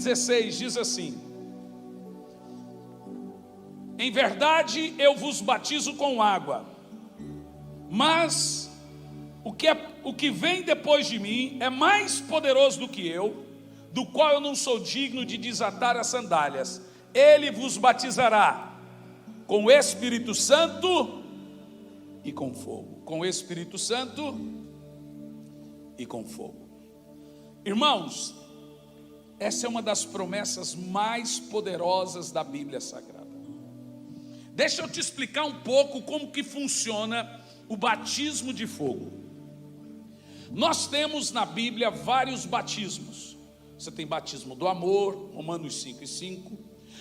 16 diz assim: em verdade eu vos batizo com água, mas o que vem depois de mim é mais poderoso do que eu, do qual eu não sou digno de desatar as sandálias. Ele vos batizará com o Espírito Santo e com fogo. Com o Espírito Santo e com fogo. Irmãos, essa é uma das promessas mais poderosas da Bíblia Sagrada. Deixa eu te explicar um pouco como que funciona o batismo de fogo. Nós temos na Bíblia vários batismos. Você tem batismo do amor, Romanos 5:5.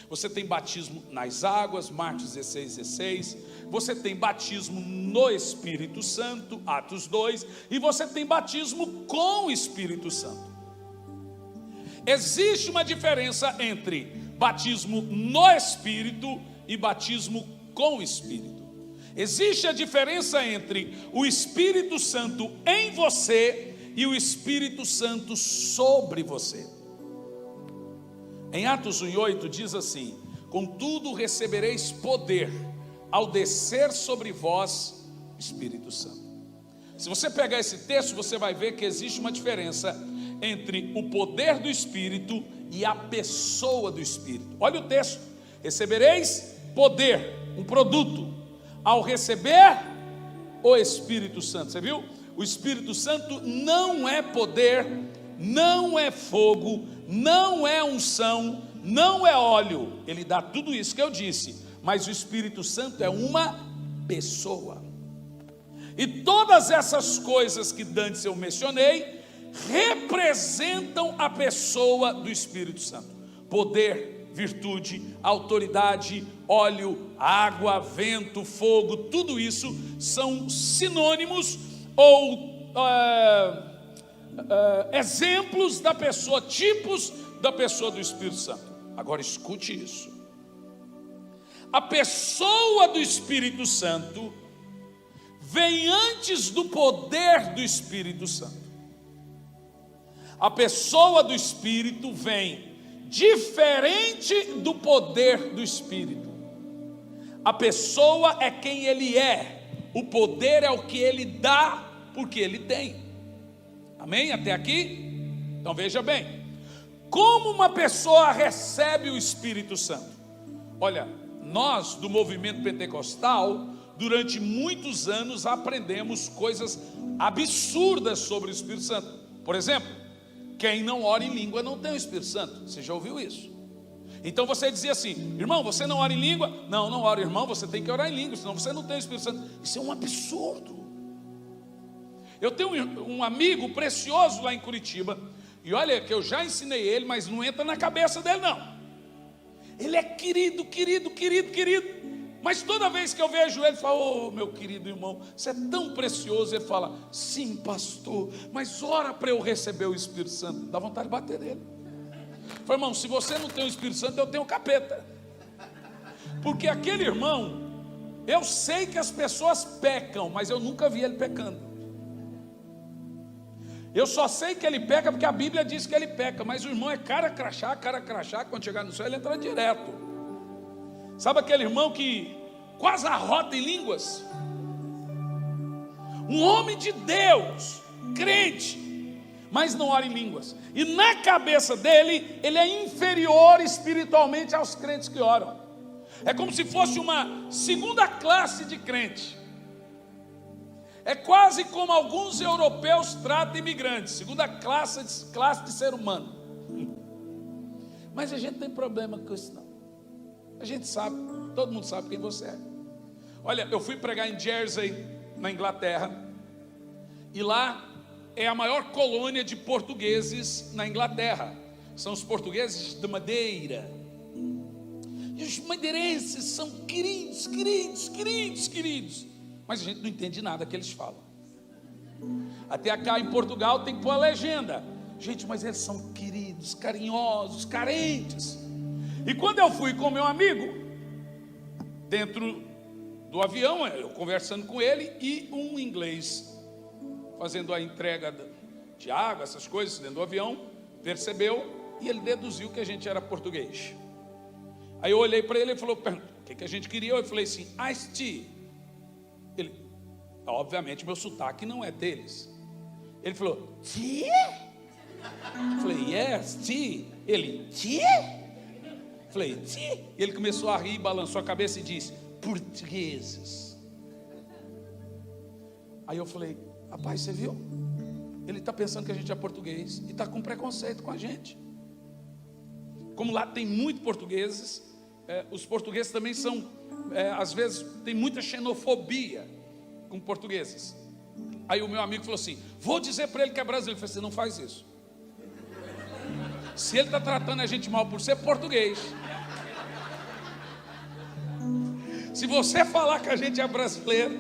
Você tem batismo nas águas, Marcos 16:16. Você tem batismo no Espírito Santo, Atos 2. E você tem batismo com o Espírito Santo. Existe uma diferença entre batismo no Espírito e batismo com o Espírito. Existe a diferença entre o Espírito Santo em você e o Espírito Santo sobre você. Em Atos 1:8 diz assim: contudo recebereis poder ao descer sobre vós o Espírito Santo. Se você pegar esse texto, você vai ver que existe uma diferença entre o poder do Espírito e a pessoa do Espírito. Olha o texto: recebereis poder, um produto, ao receber o Espírito Santo. Você viu? O Espírito Santo não é poder, não é fogo, não é unção, não é óleo. Ele dá tudo isso que eu disse, mas o Espírito Santo é uma pessoa. E todas essas coisas que antes eu mencionei representam a pessoa do Espírito Santo: poder, virtude, autoridade, óleo, água, vento, fogo. Tudo isso são sinônimos ou exemplos da pessoa, tipos da pessoa do Espírito Santo. Agora escute isso: a pessoa do Espírito Santo vem antes do poder do Espírito Santo. A pessoa do Espírito vem diferente do poder do Espírito. A pessoa é quem ele é, o poder é o que ele dá, porque ele tem. Amém? Até aqui? Então veja bem, como uma pessoa recebe o Espírito Santo? Olha, nós do movimento pentecostal, durante muitos anos aprendemos coisas absurdas sobre o Espírito Santo. Por exemplo, quem não ora em língua não tem o Espírito Santo. Você já ouviu isso? Então você dizia assim: irmão, você não ora em língua? Não, não oro. Irmão, você tem que orar em língua, senão você não tem o Espírito Santo. Isso é um absurdo. Eu tenho um amigo precioso lá em Curitiba, e olha que eu já ensinei ele, mas não entra na cabeça dele não. Ele é querido, mas toda vez que eu vejo ele, ele fala: oh, meu querido irmão, você é tão precioso. Ele fala: sim, pastor, mas ora para eu receber o Espírito Santo. Dá vontade de bater nele. Eu falo: irmão, se você não tem o Espírito Santo, eu tenho o capeta. Porque aquele irmão, eu sei que as pessoas pecam, mas eu nunca vi ele pecando. Eu só sei que ele peca porque a Bíblia diz que ele peca, mas o irmão é cara crachá, quando chegar no céu ele entra direto. Sabe aquele irmão que quase arrota em línguas? Um homem de Deus, crente, mas não ora em línguas. E na cabeça dele, ele é inferior espiritualmente aos crentes que oram. É como se fosse uma segunda classe de crente. É quase como alguns europeus tratam imigrantes, segunda classe de ser humano. Mas a gente não tem problema com isso não. A gente sabe, todo mundo sabe quem você é. Olha, eu fui pregar em Jersey, na Inglaterra, e lá é a maior colônia de portugueses na Inglaterra. São os portugueses de Madeira. E os madeirenses são queridos, mas a gente não entende nada que eles falam. Até cá em Portugal tem que pôr a legenda. Gente, mas eles são queridos, carinhosos, carentes. E quando eu fui com meu amigo, dentro do avião, eu conversando com ele, e um inglês fazendo a entrega de água, essas coisas dentro do avião, percebeu E ele deduziu que a gente era português. Aí eu olhei para ele e falou: o que a gente queria? Eu falei assim: Ice Tea. Ele, obviamente meu sotaque não é deles. Ele falou: tea? Eu falei: yes, tea. Ele: tea? Eu falei: tea? E ele começou a rir, balançou a cabeça e disse: portugueses. Aí eu falei: rapaz, você viu? Ele está pensando que a gente é português e está com preconceito com a gente. Como lá tem muito portugueses, os portugueses também são, às vezes, tem muita xenofobia com portugueses. Aí o meu amigo falou assim: vou dizer para ele que é brasileiro. Eu falei: você não faz isso. Se ele está tratando a gente mal por ser português, se você falar que a gente é brasileiro,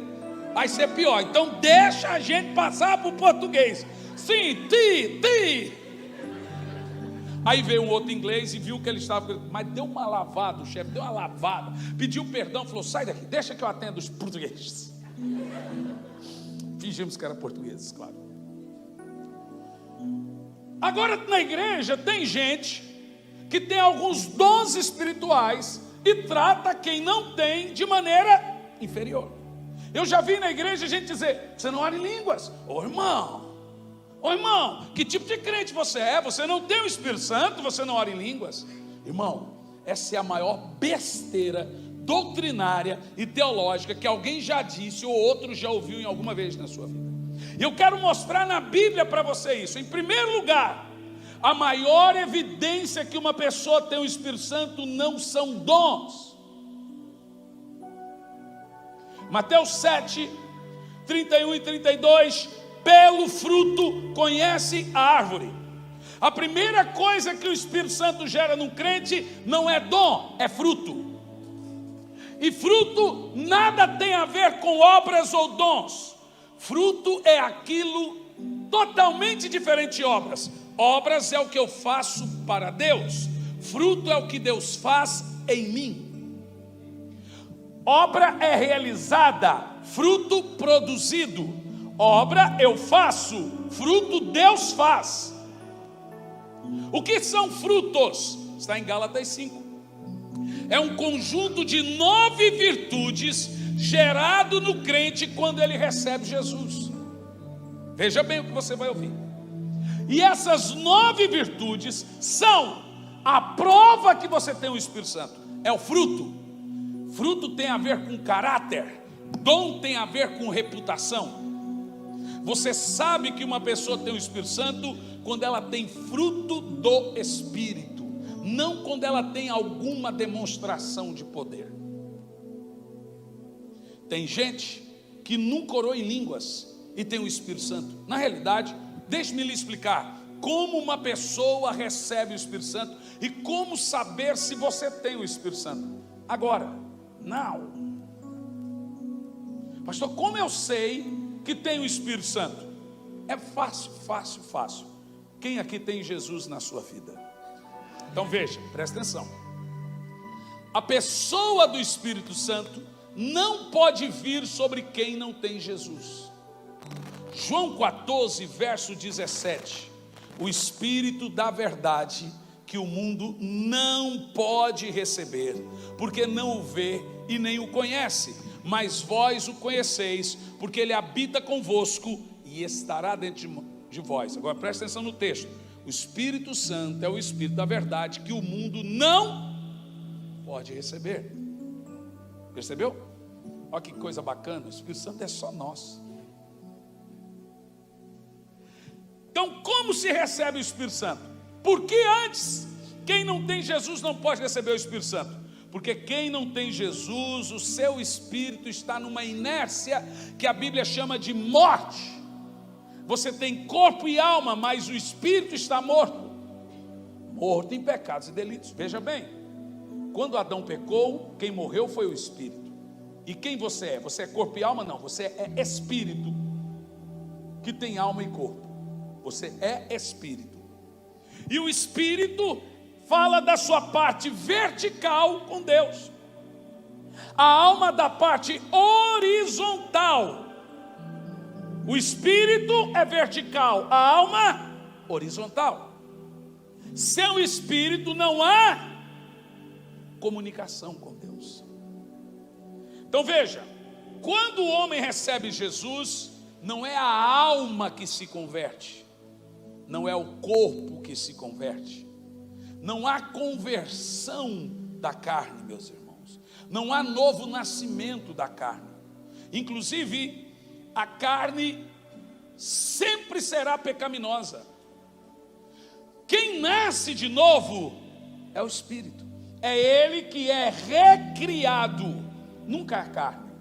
vai ser pior. Então deixa a gente passar por português. Sim, ti. Aí veio um outro inglês e viu que ele estava, mas deu uma lavada, o chefe deu uma lavada, pediu perdão, falou: sai daqui, deixa que eu atendo os portugueses. Fingimos que era portugueses, claro. Agora na igreja tem gente que tem alguns dons espirituais e trata quem não tem de maneira inferior. Eu já vi na igreja gente dizer: você não ora em línguas. Ô irmão, que tipo de crente você é? Você não tem o Espírito Santo, você não ora em línguas. Irmão, essa é a maior besteira doutrinária e teológica que alguém já disse ou outro já ouviu em alguma vez na sua vida. E eu quero mostrar na Bíblia para você isso. Em primeiro lugar, a maior evidência que uma pessoa tem o Espírito Santo não são dons. Mateus 7, 31 e 32, pelo fruto conhece a árvore. A primeira coisa que o Espírito Santo gera num crente não é dom, é fruto. E fruto nada tem a ver com obras ou dons. Fruto é aquilo totalmente diferente de obras. Obras é o que eu faço para Deus. Fruto é o que Deus faz em mim. Obra é realizada, fruto produzido. Obra eu faço, fruto Deus faz. O que são frutos? Está em Gálatas 5. É um conjunto de 9 virtudes gerado no crente quando ele recebe Jesus. Veja bem o que você vai ouvir. E essas 9 virtudes são a prova que você tem o Espírito Santo. É o fruto. Fruto tem a ver com caráter. Dom tem a ver com reputação. Você sabe que uma pessoa tem o Espírito Santo quando ela tem fruto do Espírito, não quando ela tem alguma demonstração de poder. Tem gente que nunca orou em línguas e tem o Espírito Santo. Na realidade, deixe-me lhe explicar como uma pessoa recebe o Espírito Santo e como saber se você tem o Espírito Santo. Agora, não. Pastor, como eu sei que tem o Espírito Santo? É fácil. Quem aqui tem Jesus na sua vida? Então veja, presta atenção. A pessoa do Espírito Santo não pode vir sobre quem não tem Jesus. João 14, verso 17. O Espírito da verdade que o mundo não pode receber, porque não o vê e nem o conhece. Mas vós o conheceis, porque ele habita convosco e estará dentro de vós. Agora presta atenção no texto. O Espírito Santo é o Espírito da verdade que o mundo não pode receber. Percebeu? Olha que coisa bacana, o Espírito Santo é só nosso. Então como se recebe o Espírito Santo? Porque antes, quem não tem Jesus não pode receber o Espírito Santo. Porque quem não tem Jesus, o seu espírito está numa inércia que a Bíblia chama de morte. Você tem corpo e alma, mas o espírito está morto. Morto em pecados e delitos. Veja bem, quando Adão pecou, quem morreu foi o espírito. E quem você é? Você é corpo e alma? Não, você é espírito que tem alma e corpo. Você é espírito. E o espírito fala da sua parte vertical com Deus. A alma da parte horizontal. O espírito é vertical, a alma horizontal. sem o Espírito não há comunicação com Deus. Então veja, quando o homem recebe Jesus, não é a alma que se converte, não é o corpo que se converte, não há conversão da carne, meus irmãos, não há novo nascimento da carne. Inclusive, a carne sempre será pecaminosa. Quem nasce de novo é o Espírito, é ele que é recriado, nunca a carne.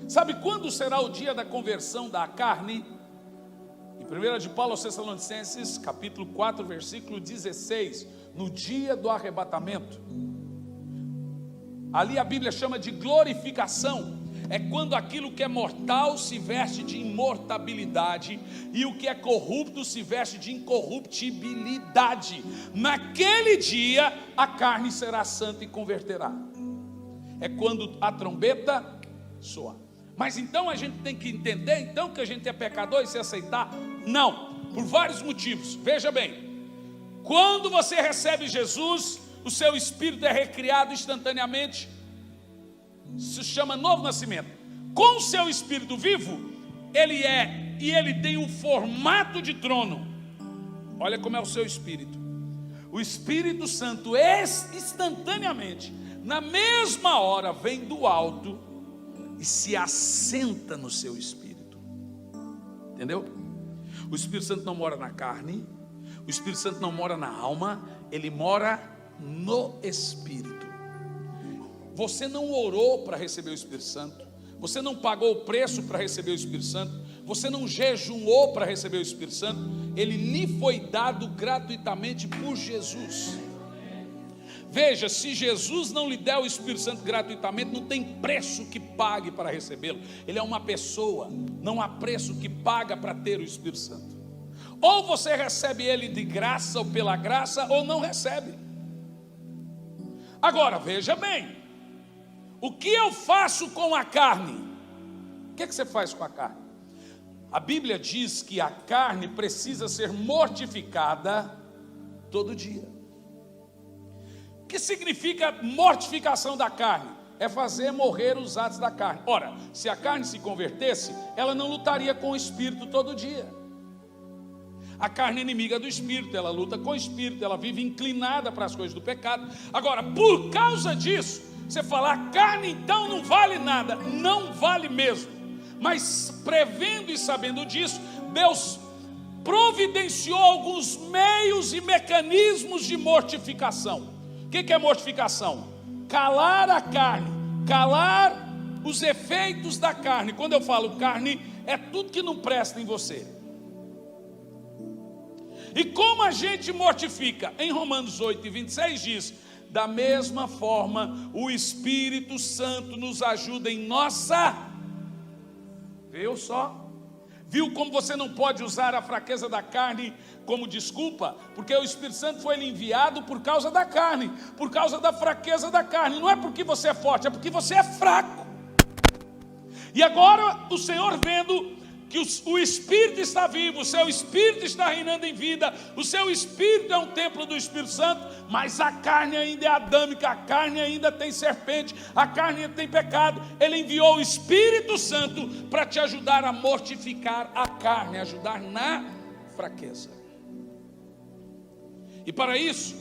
Sabe quando será o dia da conversão da carne? Em 1 de Paulo aos Tessalonicenses, capítulo 4, versículo 16, no dia do arrebatamento. Ali a Bíblia chama de glorificação. É quando aquilo que é mortal se veste de imortabilidade e o que é corrupto se veste de incorruptibilidade. Naquele dia a carne será santa e converterá. É quando a trombeta soa. Mas então a gente tem que entender então que a gente é pecador e se aceitar? Não, por vários motivos. Veja bem, quando você recebe Jesus, o seu espírito é recriado instantaneamente. Isso se chama novo nascimento. Com o seu espírito vivo, ele tem um formato de trono. Olha como é o seu espírito. O Espírito Santo instantaneamente, na mesma hora, vem do alto e se assenta no seu espírito. Entendeu? O Espírito Santo não mora na carne, o Espírito Santo não mora na alma, ele mora no espírito. Você não orou para receber o Espírito Santo, você não pagou o preço para receber o Espírito Santo, você não jejuou para receber o Espírito Santo, ele lhe foi dado gratuitamente por Jesus. Veja, se Jesus não lhe der o Espírito Santo gratuitamente, não tem preço que pague para recebê-lo. Ele é uma pessoa, não há preço que paga para ter o Espírito Santo. Ou você recebe ele de graça ou pela graça, ou não recebe. Agora, veja bem, o que eu faço com a carne? O que você faz com a carne? A Bíblia diz que a carne precisa ser mortificada todo dia. O que significa mortificação da carne? É fazer morrer os atos da carne. Ora, se a carne se convertesse, ela não lutaria com o espírito todo dia. A carne é inimiga do espírito, ela luta com o espírito, ela vive inclinada para as coisas do pecado. Agora, por causa disso, você fala, a carne então não vale nada. Não vale mesmo. Mas prevendo e sabendo disso, Deus providenciou alguns meios e mecanismos de mortificação. O que é mortificação? Calar a carne, calar os efeitos da carne. Quando eu falo carne, é tudo que não presta em você. E como a gente mortifica? Em Romanos 8, 26 diz: da mesma forma, o Espírito Santo nos ajuda em nossa... Viu só? Viu como você não pode usar a fraqueza da carne como desculpa? Porque o Espírito Santo foi lhe enviado por causa da carne, por causa da fraqueza da carne. Não é porque você é forte, é porque você é fraco. E agora o Senhor, vendo que o Espírito está vivo, o seu Espírito está reinando em vida, o seu Espírito é um templo do Espírito Santo, mas a carne ainda é adâmica, a carne ainda tem serpente, a carne ainda tem pecado. Ele enviou o Espírito Santo para te ajudar a mortificar a carne, ajudar na fraqueza. E para isso,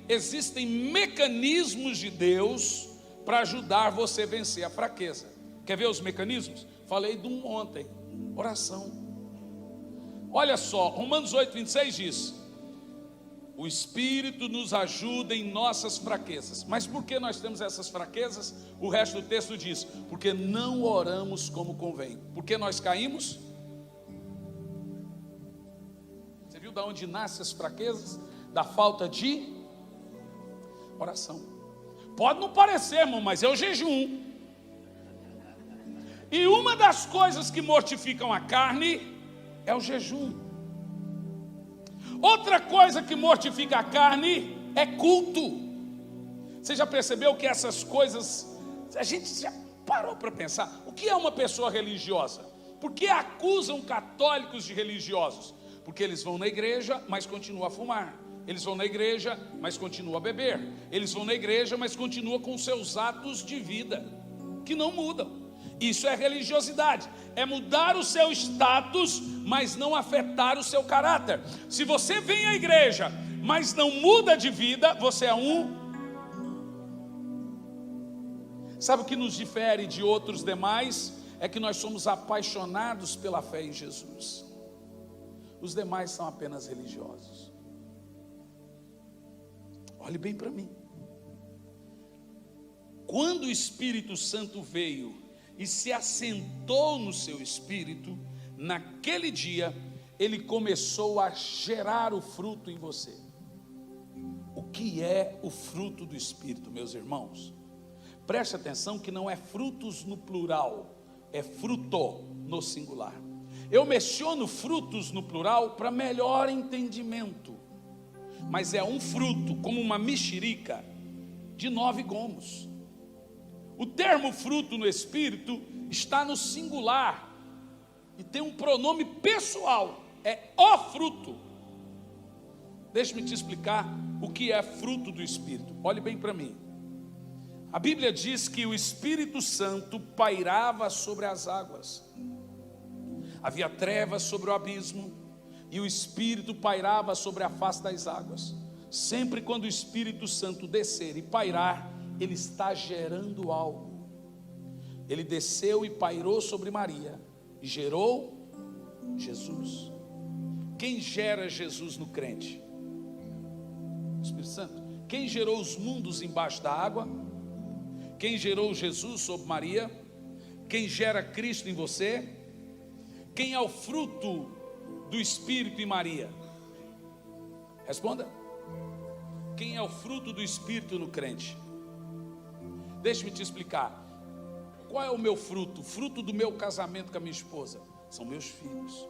existem mecanismos de Deus para ajudar você a vencer a fraqueza. Quer ver os mecanismos? Falei de um ontem. Oração. Olha só, Romanos 8, 26 diz: o Espírito nos ajuda em nossas fraquezas. Mas por que nós temos essas fraquezas? O resto do texto diz: porque não oramos como convém. Por que nós caímos? Você viu de onde nascem as fraquezas? Da falta de oração. Pode não parecer, irmão, mas é o jejum. E uma das coisas que mortificam a carne é o jejum. Outra coisa que mortifica a carne é culto. Você já percebeu que essas coisas, a gente já parou para pensar? O que é uma pessoa religiosa? Por que acusam católicos de religiosos? Porque eles vão na igreja, mas continuam a fumar. Eles vão na igreja, mas continuam a beber. Eles vão na igreja, mas continuam com seus atos de vida, que não mudam. Isso é religiosidade, é mudar o seu status, mas não afetar o seu caráter. Se você vem à igreja, mas não muda de vida, você é um... Sabe o que nos difere de outros demais? É que nós somos apaixonados pela fé em Jesus. Os demais são apenas religiosos. Olhe bem para mim. Quando o Espírito Santo veio e se assentou no seu espírito, naquele dia, ele começou a gerar o fruto em você. O que é o fruto do Espírito, meus irmãos? Preste atenção que não é frutos no plural, é fruto no singular. Eu menciono frutos no plural para melhor entendimento, mas é um fruto, como uma mexerica, de 9 gomos. O termo fruto no Espírito está no singular e tem um pronome pessoal, é o fruto. Deixe-me te explicar o que é fruto do Espírito. Olhe bem para mim. A Bíblia diz que o Espírito Santo pairava sobre as águas. Havia trevas sobre o abismo e o Espírito pairava sobre a face das águas. Sempre quando o Espírito Santo descer e pairar, ele está gerando algo. Ele desceu e pairou sobre Maria e gerou Jesus. Quem gera Jesus no crente? O Espírito Santo. Quem gerou os mundos embaixo da água? Quem gerou Jesus sobre Maria? Quem gera Cristo em você? Quem é o fruto do Espírito em Maria? Responda. Quem é o fruto do Espírito no crente? Deixe-me te explicar. Qual é o meu fruto? O fruto do meu casamento com a minha esposa são meus filhos.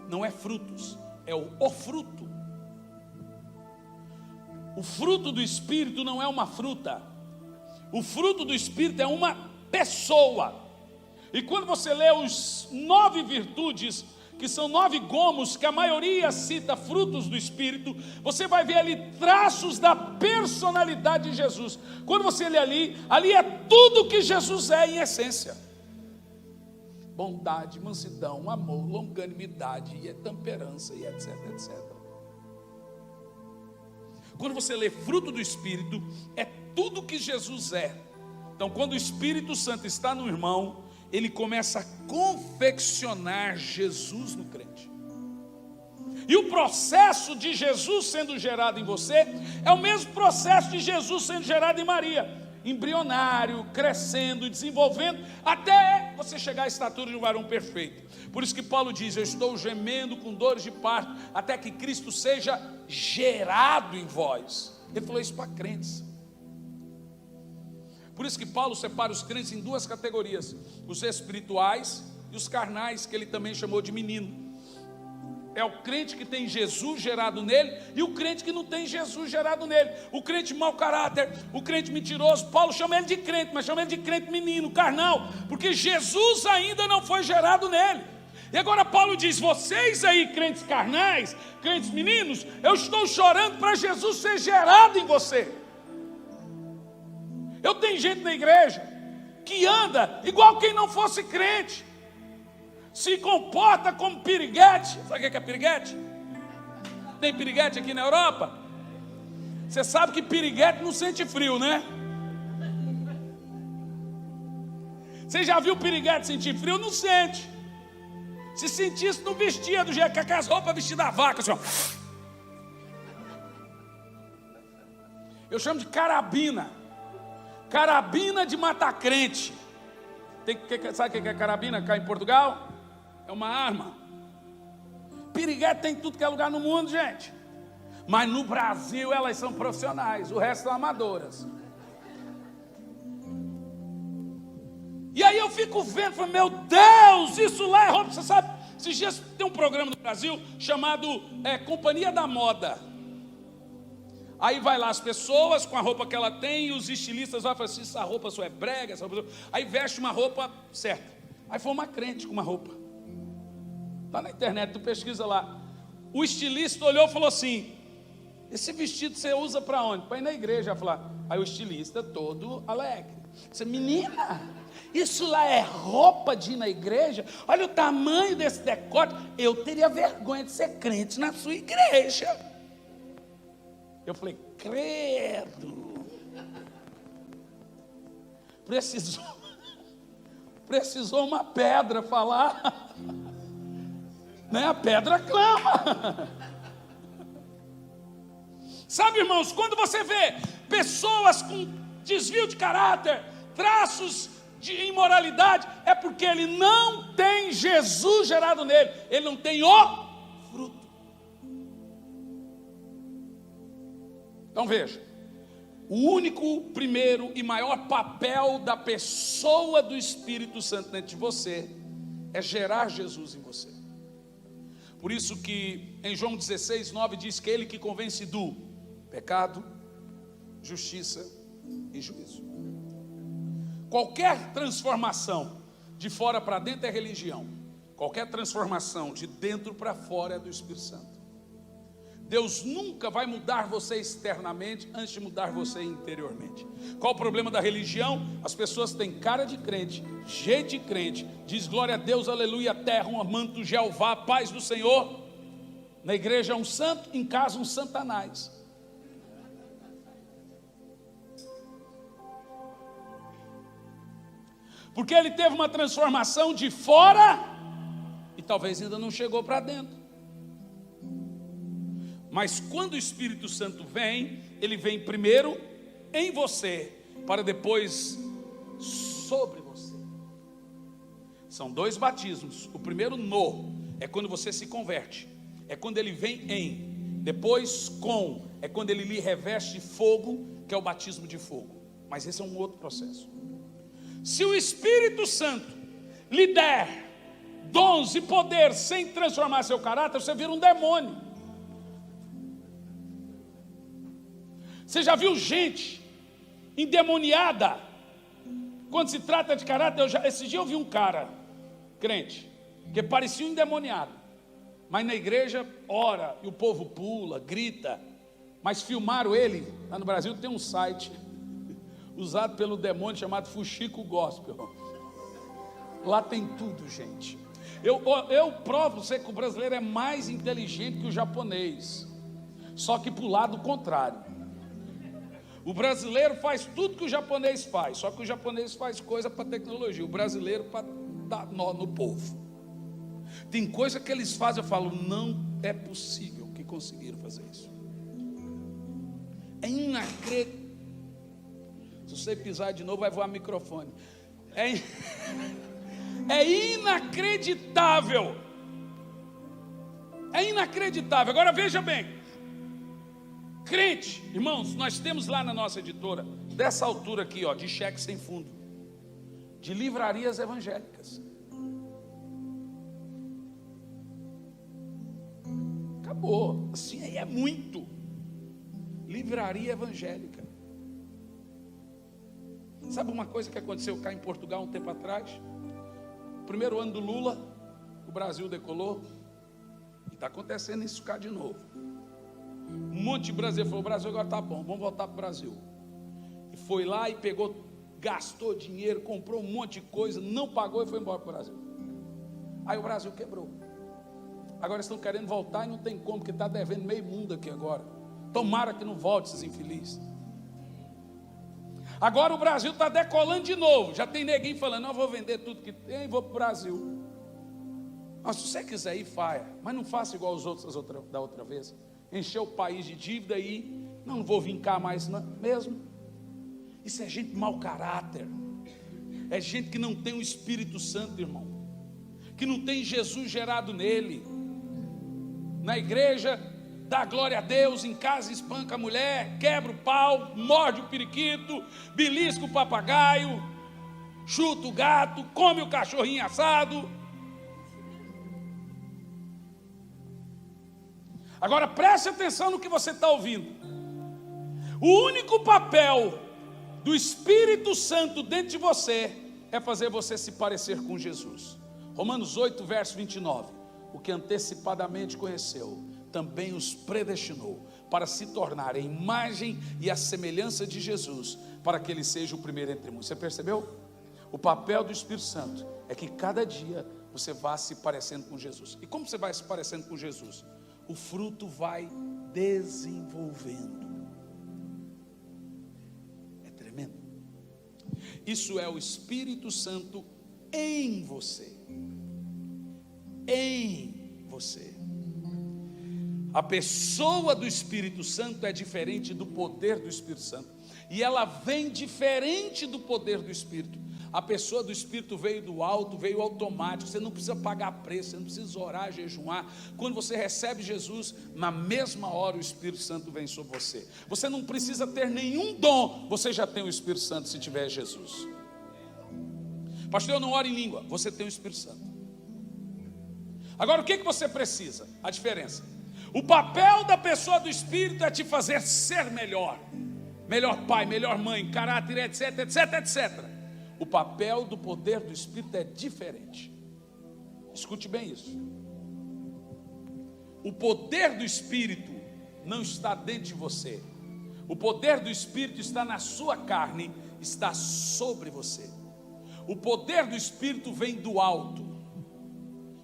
Não é frutos, é o fruto. O fruto do Espírito não é uma fruta. O fruto do Espírito é uma pessoa. E quando você lê os 9 virtudes, que são 9 gomos, que a maioria cita frutos do Espírito, você vai ver ali traços da personalidade de Jesus. Quando você lê ali é tudo que Jesus é em essência: bondade, mansidão, amor, longanimidade, e temperança, e etc, etc. Quando você lê fruto do Espírito, é tudo que Jesus é. Então, quando o Espírito Santo está no irmão, ele começa a confeccionar Jesus no crente. E o processo de Jesus sendo gerado em você é o mesmo processo de Jesus sendo gerado em Maria. Embrionário, crescendo e desenvolvendo, até você chegar à estatura de um varão perfeito. Por isso que Paulo diz: eu estou gemendo com dores de parto, até que Cristo seja gerado em vós. Ele falou isso para crentes. Por isso que Paulo separa os crentes em 2 categorias: os espirituais e os carnais, que ele também chamou de menino. É o crente que tem Jesus gerado nele e o crente que não tem Jesus gerado nele. O crente mau caráter, o crente mentiroso, Paulo chama ele de crente, mas chama ele de crente menino, carnal, porque Jesus ainda não foi gerado nele. E agora Paulo diz: vocês aí, crentes carnais, crentes meninos, eu estou chorando para Jesus ser gerado em você. Eu tenho gente na igreja que anda igual quem não fosse crente, se comporta como piriguete. Sabe o que é piriguete? Tem piriguete aqui na Europa? Você sabe que piriguete não sente frio, né? Você já viu piriguete sentir frio? Não sente. Se sentisse, não vestia do jeito que aquelas roupas vestidas da vaca assim, ó. Eu chamo de carabina. Carabina de matar crente. Sabe o que é carabina cá em Portugal? É uma arma. Piriguete tem em tudo que é lugar no mundo, gente. Mas no Brasil elas são profissionais, o resto são amadoras. E aí eu fico vendo, falo, meu Deus, isso lá é roupa. Você sabe, esses dias tem um programa no Brasil chamado Companhia da Moda. Aí vai lá as pessoas com a roupa que ela tem, e os estilistas vão falar assim: essa roupa só é brega, essa roupa... Aí veste uma roupa certa. Aí foi uma crente com uma roupa. Está na internet, tu pesquisa lá. O estilista olhou e falou assim: esse vestido você usa para onde? Para ir na igreja. Falar. Aí o estilista todo alegre. Você, menina, isso lá é roupa de ir na igreja? Olha o tamanho desse decote. Eu teria vergonha de ser crente na sua igreja. Eu falei, credo. Precisou uma pedra falar. Né? A pedra clama. Sabe, irmãos, quando você vê pessoas com desvio de caráter, traços de imoralidade, é porque ele não tem Jesus gerado nele, ele não tem o fruto. Então veja, o único, primeiro e maior papel da pessoa do Espírito Santo dentro de você é gerar Jesus em você. Por isso que em João 16:9 diz que ele que convence do pecado, justiça e juízo. Qualquer transformação de fora para dentro é religião. Qualquer transformação de dentro para fora é do Espírito Santo. Deus nunca vai mudar você externamente antes de mudar você interiormente. Qual o problema da religião? As pessoas têm cara de crente, jeito de crente, diz glória a Deus, aleluia, terra, um manto, Jeová, paz do Senhor. Na igreja é um santo, em casa um satanás. Porque ele teve uma transformação de fora e talvez ainda não chegou para dentro. Mas quando o Espírito Santo vem, ele vem primeiro em você, para depois sobre você. São dois batismos. O primeiro é quando você se converte, é quando ele vem em. Depois é quando ele lhe reveste fogo, que é o batismo de fogo. Mas esse é um outro processo. Se o Espírito Santo lhe der dons e poder sem transformar seu caráter, você vira um demônio. Você já viu gente endemoniada? Quando se trata de caráter, esse dia eu vi um cara, crente, que parecia um endemoniado, mas na igreja ora, e o povo pula, grita, mas filmaram ele. Lá no Brasil tem um site usado pelo demônio chamado Fuxico Gospel. Lá tem tudo, gente. Eu provo você que o brasileiro é mais inteligente que o japonês, só que para o lado contrário. O brasileiro faz tudo que o japonês faz, só que o japonês faz coisa para tecnologia, o brasileiro para dar nó no povo. Tem coisa que eles fazem, eu falo, não é possível que conseguiram fazer isso. É inacreditável. Se você pisar de novo, vai voar microfone. É inacreditável. É inacreditável. Agora veja bem. Crente, irmãos, nós temos lá na nossa editora, dessa altura aqui, ó, de cheque sem fundo, de livrarias evangélicas. Acabou, assim aí é muito. Livraria evangélica. Sabe uma coisa que aconteceu cá em Portugal um tempo atrás? Primeiro ano do Lula, o Brasil decolou, e está acontecendo isso cá de novo. Um monte de brasileiro falou, o Brasil agora está bom, vamos voltar para o Brasil. E foi lá e pegou, gastou dinheiro, comprou um monte de coisa, não pagou e foi embora para o Brasil. Aí o Brasil quebrou. Agora estão querendo voltar e não tem como, porque está devendo meio mundo aqui agora. Tomara que não volte esses infelizes. Agora o Brasil está decolando de novo. Já tem neguinho falando, não, vou vender tudo que tem e vou para o Brasil. Mas se você quiser ir, faia, mas não faça igual os outros da outra vez. Encher o país de dívida e não vou vir cá mais não, mesmo. Isso é gente mau caráter. É gente que não tem o Espírito Santo, irmão, que não tem Jesus gerado nele. Na igreja dá glória a Deus, em casa espanca a mulher, quebra o pau, morde o periquito, belisca o papagaio, chuta o gato, come o cachorrinho assado. Agora preste atenção no que você está ouvindo. O único papel do Espírito Santo dentro de você é fazer você se parecer com Jesus. Romanos 8, verso 29. O que antecipadamente conheceu, também os predestinou para se tornar a imagem e a semelhança de Jesus, para que ele seja o primeiro entre muitos. Você percebeu? O papel do Espírito Santo é que cada dia você vá se parecendo com Jesus. E como você vai se parecendo com Jesus? O fruto vai desenvolvendo. É tremendo. Isso é o Espírito Santo em você. Em você. A pessoa do Espírito Santo é diferente do poder do Espírito Santo. E ela vem diferente do poder do Espírito. A pessoa do Espírito veio do alto, veio automático. Você não precisa pagar preço, você não precisa orar, jejuar. Quando você recebe Jesus, na mesma hora o Espírito Santo vem sobre você. Você não precisa ter nenhum dom, você já tem o Espírito Santo se tiver Jesus. Pastor, eu não oro em língua. Você tem o Espírito Santo. Agora o que você precisa? A diferença. O papel da pessoa do Espírito é te fazer ser melhor. Melhor pai, melhor mãe, caráter, etc, etc, etc. O papel do poder do Espírito é diferente. Escute bem isso. O poder do Espírito não está dentro de você. O poder do Espírito está na sua carne, está sobre você. O poder do Espírito vem do alto.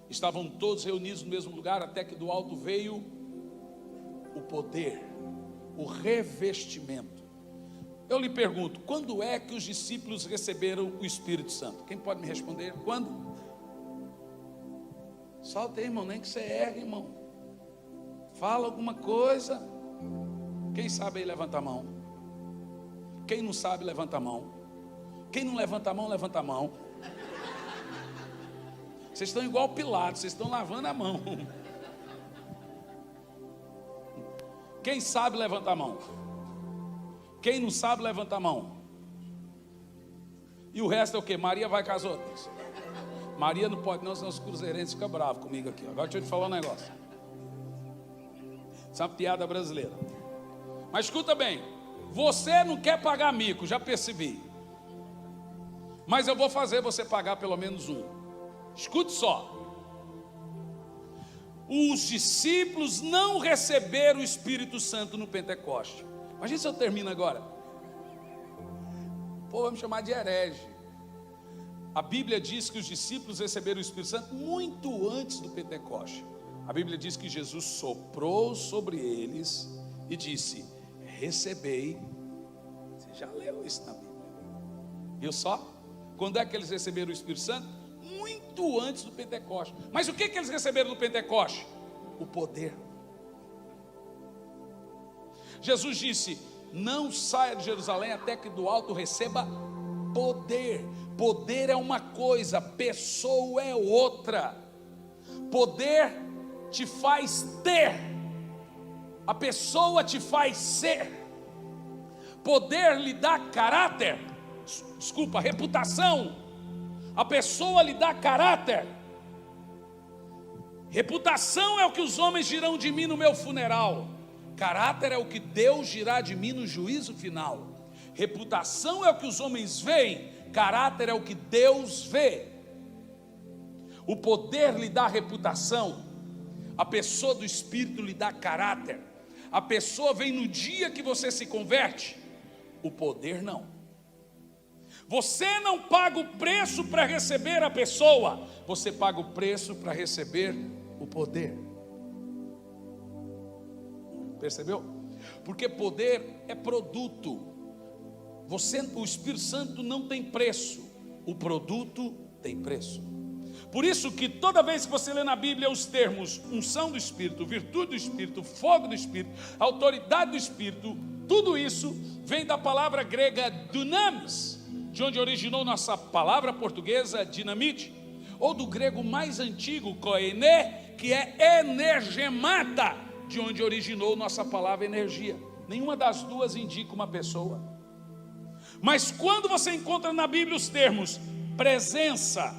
Estavam todos reunidos no mesmo lugar, até que do alto veio o poder, o revestimento. Eu lhe pergunto, quando é que os discípulos receberam o Espírito Santo? Quem pode me responder? Quando? Solta aí, irmão, nem que você erre, irmão. Fala alguma coisa. Quem sabe aí, levanta a mão. Quem não sabe, levanta a mão. Quem não levanta a mão, levanta a mão. Vocês estão igual Pilatos, vocês estão lavando a mão. Quem sabe, levanta a mão. Quem não sabe, levanta a mão. E o resto é o quê? Maria vai com as outras. Maria não pode não, senão os cruzeirenses ficam bravos comigo aqui. Agora deixa eu te falar um negócio. Isso é uma piada brasileira. Mas escuta bem. Você não quer pagar mico, já percebi. Mas eu vou fazer você pagar pelo menos um. Escute só. Os discípulos não receberam o Espírito Santo no Pentecoste. Imagina se eu termino agora. Pô, vamos chamar de herege. A Bíblia diz que os discípulos receberam o Espírito Santo muito antes do Pentecoste. A Bíblia diz que Jesus soprou sobre eles e disse: recebei. Você já leu isso na Bíblia? Viu só? Quando é que eles receberam o Espírito Santo? Muito antes do Pentecoste. Mas o que eles receberam no Pentecoste? O poder. Jesus disse: não saia de Jerusalém até que do alto receba poder. Poder é uma coisa, pessoa é outra. Poder te faz ter, a pessoa te faz ser. Poder lhe dá caráter, reputação. A pessoa lhe dá caráter. Reputação é o que os homens dirão de mim no meu funeral. Caráter é o que Deus dirá de mim no juízo final. Reputação é o que os homens veem. Caráter é o que Deus vê. O poder lhe dá reputação. A pessoa do Espírito lhe dá caráter. A pessoa vem no dia que você se converte. O poder não. Você não paga o preço para receber a pessoa. Você paga o preço para receber o poder. Percebeu? Porque poder é produto. O Espírito Santo não tem preço. O produto tem preço. Por isso que toda vez que você lê na Bíblia os termos unção do Espírito, virtude do Espírito, fogo do Espírito, autoridade do Espírito, tudo isso vem da palavra grega dunamis, de onde originou nossa palavra portuguesa dinamite, ou do grego mais antigo koine, que é energemata, de onde originou nossa palavra energia. Nenhuma das duas indica uma pessoa. Mas quando você encontra na Bíblia os termos presença,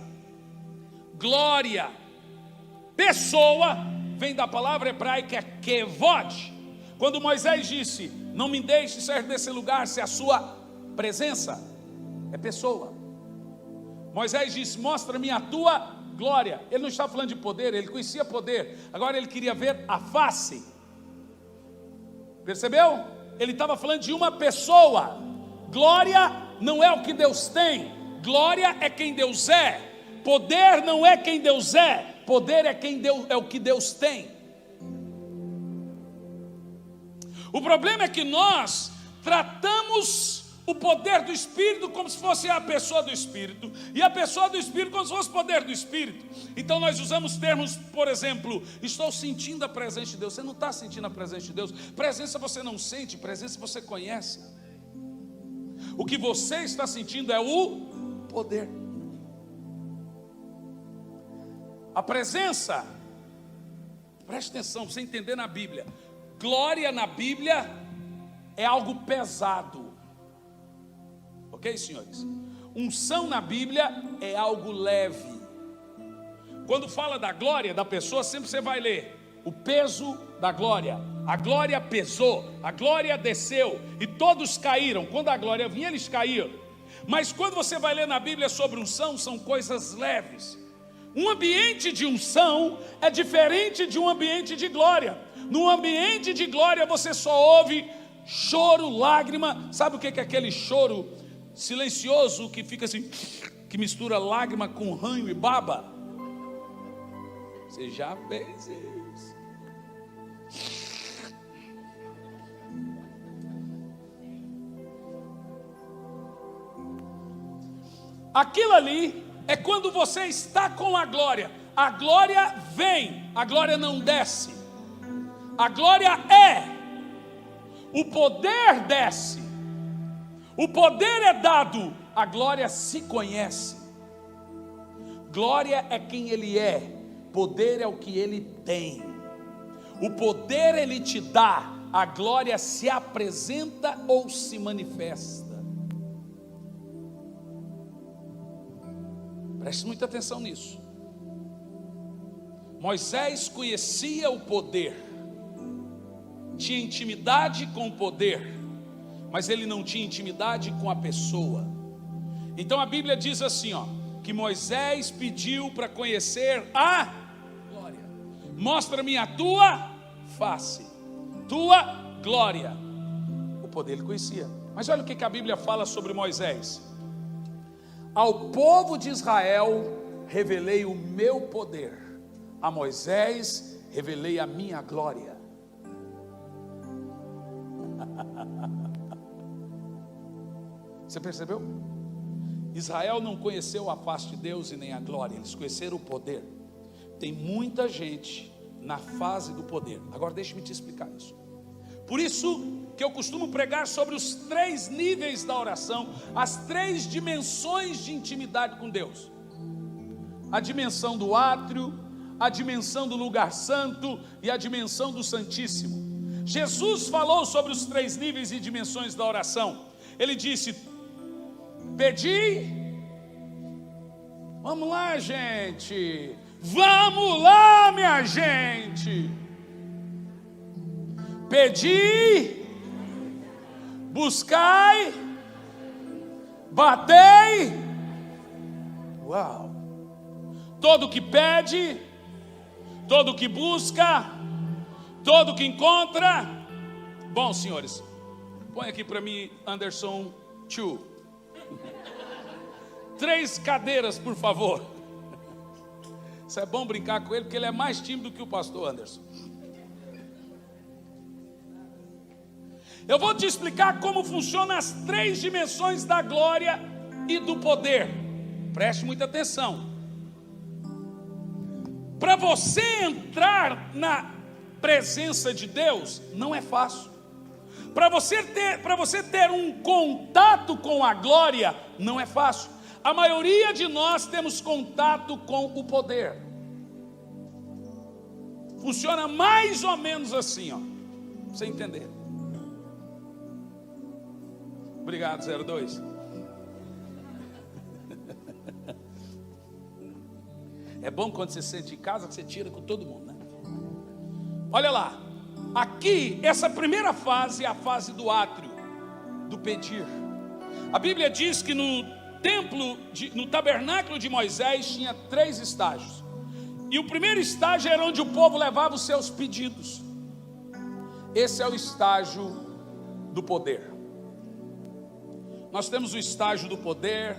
glória, pessoa, vem da palavra hebraica kevod. Quando Moisés disse: não me deixe sair desse lugar se a sua presença é pessoa. Moisés disse: mostra-me a tua glória. Ele não estava falando de poder, ele conhecia poder, agora ele queria ver a face. Percebeu? Ele estava falando de uma pessoa. Glória não é o que Deus tem, glória é quem Deus é. Poder não é quem Deus é, poder é o que Deus tem. O problema é que nós tratamos o poder do Espírito como se fosse a pessoa do Espírito, e a pessoa do Espírito como se fosse o poder do Espírito. Então nós usamos termos, por exemplo, estou sentindo a presença de Deus. Você não está sentindo a presença de Deus. Presença você não sente, presença você conhece. O que você está sentindo é o poder. A presença, preste atenção, para você entender na Bíblia, glória na Bíblia é algo pesado. Ok, senhores? Unção na Bíblia é algo leve. Quando fala da glória da pessoa, sempre você vai ler o peso da glória. A glória pesou, a glória desceu e todos caíram. Quando a glória vinha, eles caíram. Mas quando você vai ler na Bíblia sobre unção, são coisas leves. Um ambiente de unção é diferente de um ambiente de glória. No ambiente de glória você só ouve choro, lágrima. Sabe o que é aquele choro silencioso que fica assim, que mistura lágrima com ranho e baba? Você já fez isso? Aquilo ali é quando você está com a glória vem, a glória não desce. A glória é, o poder desce, o poder é dado, a glória se conhece. Glória é quem ele é, poder é o que ele tem. O poder ele te dá, a glória se apresenta ou se manifesta. Preste muita atenção nisso. Moisés conhecia o poder, tinha intimidade com o poder, mas ele não tinha intimidade com a pessoa. Então a Bíblia diz assim, que Moisés pediu para conhecer a glória. Mostra-me a tua face, tua glória. O poder ele conhecia. Mas olha o que a Bíblia fala sobre Moisés. Ao povo de Israel revelei o meu poder, a Moisés revelei a minha glória. Você percebeu? Israel não conheceu a face de Deus e nem a glória, eles conheceram o poder. Tem muita gente na fase do poder. Agora deixe-me te explicar isso. Por isso que eu costumo pregar sobre os 3 níveis da oração, as 3 dimensões de intimidade com Deus. A dimensão do átrio, a dimensão do lugar santo e a dimensão do santíssimo. Jesus falou sobre os 3 níveis e dimensões da oração. Ele disse: pedi. Vamos lá, gente. Vamos lá, minha gente. Pedi, buscai, batei. Uau! Todo que pede, todo que busca, todo que encontra. Bom, senhores, põe aqui para mim, Anderson 2. 3 cadeiras, por favor. Isso é bom brincar com ele, porque ele é mais tímido que o pastor Anderson. Eu vou te explicar como funcionam as 3 dimensões da glória e do poder. Preste muita atenção. Para você entrar na presença de Deus, não é fácil. Para você ter um contato com a glória, não é fácil. A maioria de nós temos contato com o poder. Funciona mais ou menos assim, pra você entender. Obrigado, 02. É bom quando você sente em casa que você tira com todo mundo, né? Olha lá. Aqui, essa primeira fase é a fase do átrio, do pedir. A Bíblia diz que no no tabernáculo de Moisés tinha 3 estágios. E o primeiro estágio era onde o povo levava os seus pedidos. Esse é o estágio do poder. Nós temos o estágio do poder,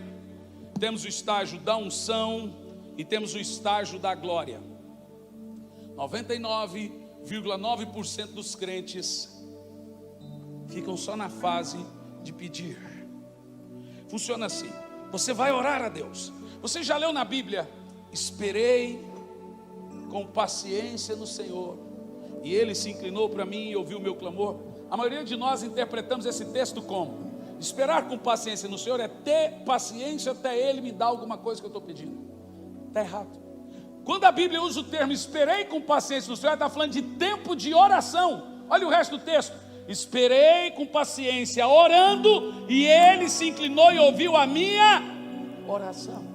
temos o estágio da unção e temos o estágio da glória. 99,9% dos crentes ficam só na fase de pedir. Funciona assim: você vai orar a Deus. Você já leu na Bíblia: esperei com paciência no Senhor, e Ele se inclinou para mim e ouviu o meu clamor. A maioria de nós interpretamos esse texto como: esperar com paciência no Senhor é ter paciência até Ele me dar alguma coisa que eu estou pedindo. Está errado. Quando a Bíblia usa o termo esperei com paciência no Senhor, está falando de tempo de oração. Olha o resto do texto: esperei com paciência orando, e Ele se inclinou e ouviu a minha oração.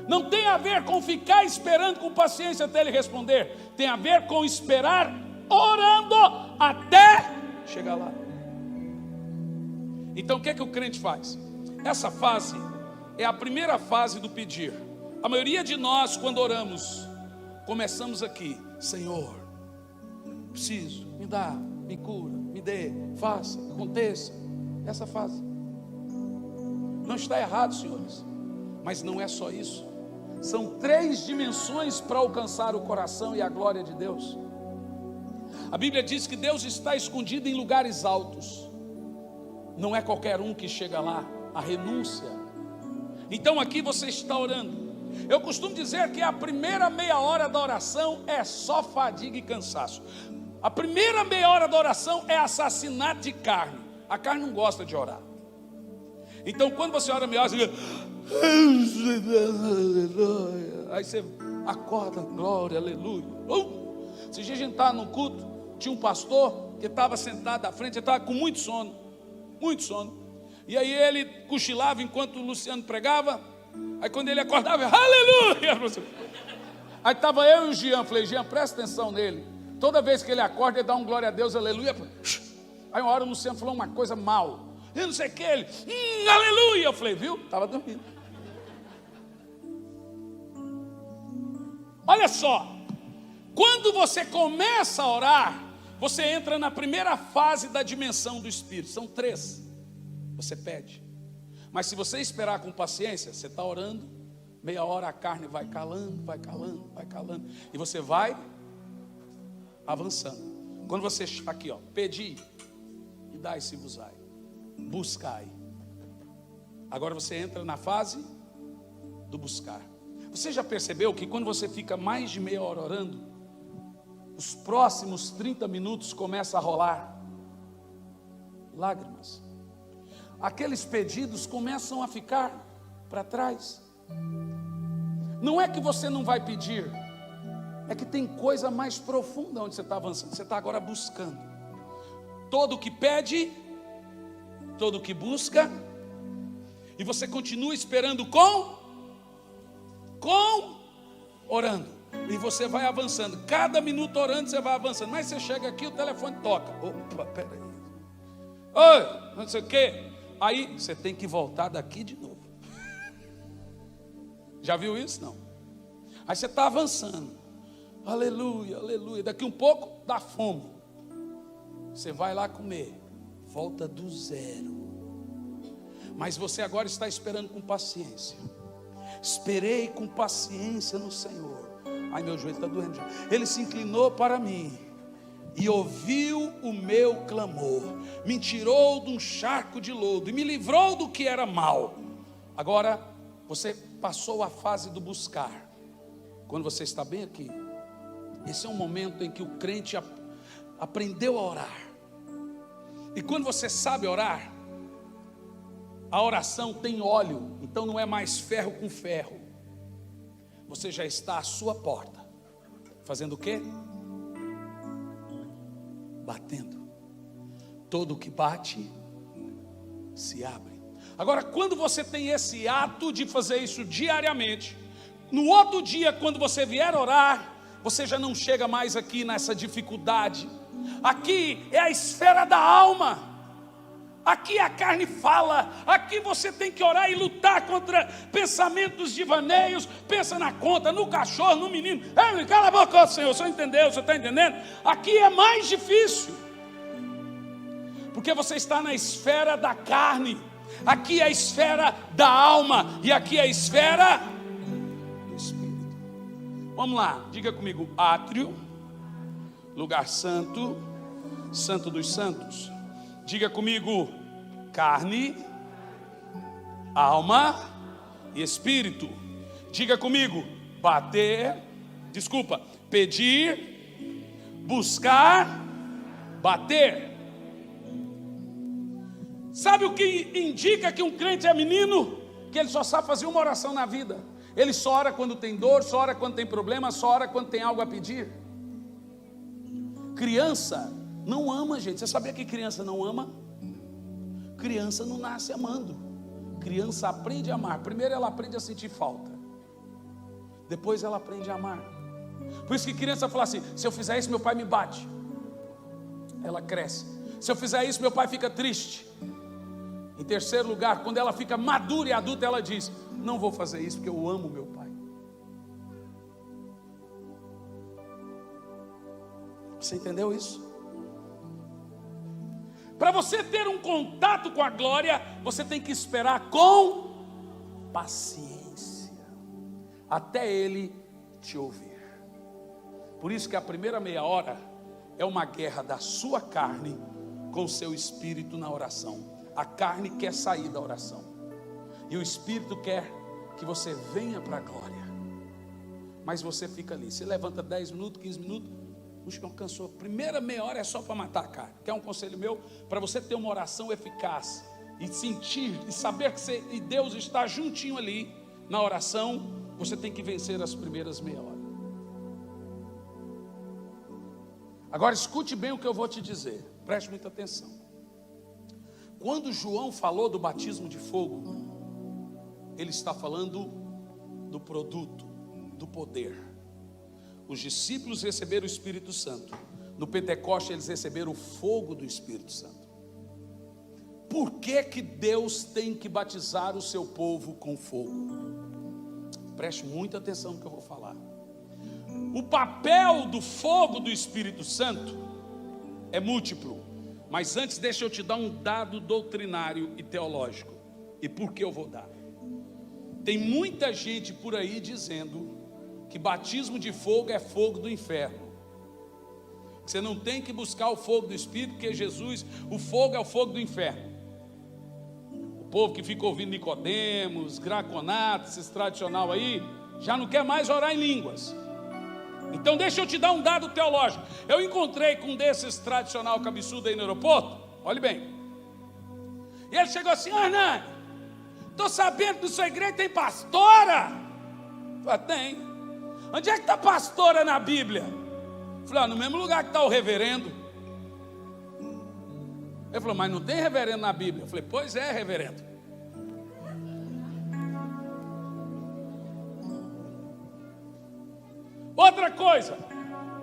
Não tem a ver com ficar esperando com paciência até Ele responder. Tem a ver com esperar orando até chegar lá. Então o que é que o crente faz? Essa fase é a primeira fase do pedir. A maioria de nós, quando oramos, começamos aqui: Senhor, preciso, me dá, me cura, me dê, faça, aconteça. Essa fase não está errado, senhores, mas não é só isso. São 3 dimensões para alcançar o coração e a glória de Deus. A Bíblia diz que Deus está escondido em lugares altos. Não é qualquer um que chega lá. A renúncia. Então aqui você está orando. Eu costumo dizer que a primeira meia hora da oração é só fadiga e cansaço. A primeira meia hora da oração é assassinato de carne. A carne não gosta de orar. Então quando você ora meia hora, você fica... aí você acorda, glória, aleluia. Esse dia a gente estava num culto, tinha um pastor que estava sentado à frente, ele estava com muito sono. E aí ele cochilava enquanto o Luciano pregava. Aí quando ele acordava, aleluia. Aí estava eu e o Jean. Falei: Jean, presta atenção nele. Toda vez que ele acorda, ele dá um glória a Deus, aleluia. Aí uma hora o Luciano falou uma coisa mal. Eu não sei o que, ele, aleluia. Eu falei: viu? Estava dormindo. Olha só, quando você começa a orar, você entra na primeira fase da dimensão do Espírito. São 3. Você pede. Mas se você esperar com paciência, você está orando, meia hora a carne vai calando. E você vai avançando. Quando você, aqui ó, pedi, e dai-se-vos-ai. Buscai. Agora você entra na fase do buscar. Você já percebeu que quando você fica mais de meia hora orando, os próximos 30 minutos começam a rolar lágrimas? Aqueles pedidos começam a ficar para trás. Não é que você não vai pedir, é que tem coisa mais profunda onde você está avançando. Você está agora buscando. Todo que pede, todo que busca, e você continua esperando orando, e você vai avançando. Cada minuto orando você vai avançando. Mas você chega aqui, o telefone toca. Opa, peraí. Oi, não sei o que. Aí você tem que voltar daqui de novo. Já viu isso? Não. Aí você está avançando. Aleluia, aleluia. Daqui um pouco dá fome. Você vai lá comer. Volta do zero. Mas você agora está esperando com paciência. Esperei com paciência no Senhor. Ai, meu joelho está doendo já. Ele se inclinou para mim e ouviu o meu clamor, me tirou de um charco de lodo e me livrou do que era mal. Agora você passou a fase do buscar. Quando você está bem aqui, esse é um momento em que o crente aprendeu a orar. E quando você sabe orar, a oração tem óleo, então não é mais ferro com ferro. Você já está à sua porta, fazendo o quê? Batendo. Todo que bate se abre. Agora, quando você tem esse ato de fazer isso diariamente, no outro dia, quando você vier orar, você já não chega mais aqui nessa dificuldade. Aqui é a esfera da alma. Aqui a carne fala, aqui você tem que orar e lutar contra pensamentos divaneios. Pensa na conta, no cachorro, no menino. Ei, cala a boca, Senhor, o Senhor entendeu, o Senhor está entendendo? Aqui é mais difícil, porque você está na esfera da carne. Aqui é a esfera da alma, e aqui é a esfera do Espírito. Vamos lá, diga comigo: átrio, lugar santo, santo dos santos. Diga comigo: carne, alma e espírito. Diga comigo: pedir, buscar, bater. Sabe o que indica que um crente é menino? Que ele só sabe fazer uma oração na vida. Ele só ora quando tem dor, só ora quando tem problema, só ora quando tem algo a pedir. Criança não ama, gente. Você sabia que criança não ama? Criança não nasce amando. Criança aprende a amar. Primeiro ela aprende a sentir falta, depois ela aprende a amar. Por isso que criança fala assim: se eu fizer isso meu pai me bate. Ela cresce. Se eu fizer isso meu pai fica triste. Em terceiro lugar, quando ela fica madura e adulta, ela diz: não vou fazer isso porque eu amo meu pai. Você entendeu isso? Para você ter um contato com a glória, você tem que esperar com paciência, até Ele te ouvir. Por isso que a primeira meia hora é uma guerra da sua carne com o seu espírito na oração. A carne quer sair da oração, e o espírito quer que você venha para a glória. Mas você fica ali, se levanta 10 minutos, 15 minutos, não cansou. Primeira meia hora é só para matar a carne. Quer um conselho meu? Para você ter uma oração eficaz e sentir e saber que Deus está juntinho ali na oração, você tem que vencer as primeiras meia hora. Agora escute bem o que eu vou te dizer, preste muita atenção. Quando João falou do batismo de fogo, ele está falando do produto, do poder. Os discípulos receberam o Espírito Santo. No Pentecoste eles receberam o fogo do Espírito Santo. Por que que Deus tem que batizar o seu povo com fogo? Preste muita atenção no que eu vou falar. O papel do fogo do Espírito Santo é múltiplo. Mas antes deixa eu te dar um dado doutrinário e teológico. E por que eu vou dar? Tem muita gente por aí dizendo que batismo de fogo é fogo do inferno. Você não tem que buscar o fogo do Espírito, porque Jesus, o fogo é o fogo do inferno. O povo que fica ouvindo Nicodemos, Graconato, esses tradicional aí, já não quer mais orar em línguas. Então deixa eu te dar um dado teológico. Eu encontrei com um desses tradicional cabeçudo aí no aeroporto, olhe bem. E ele chegou assim: Hernani, estou sabendo que na sua igreja tem pastora. Eu falei: tem. Onde é que está pastora na Bíblia? Eu falei: no mesmo lugar que está o reverendo. Ele falou: mas não tem reverendo na Bíblia. Eu falei: pois é, reverendo. Outra coisa,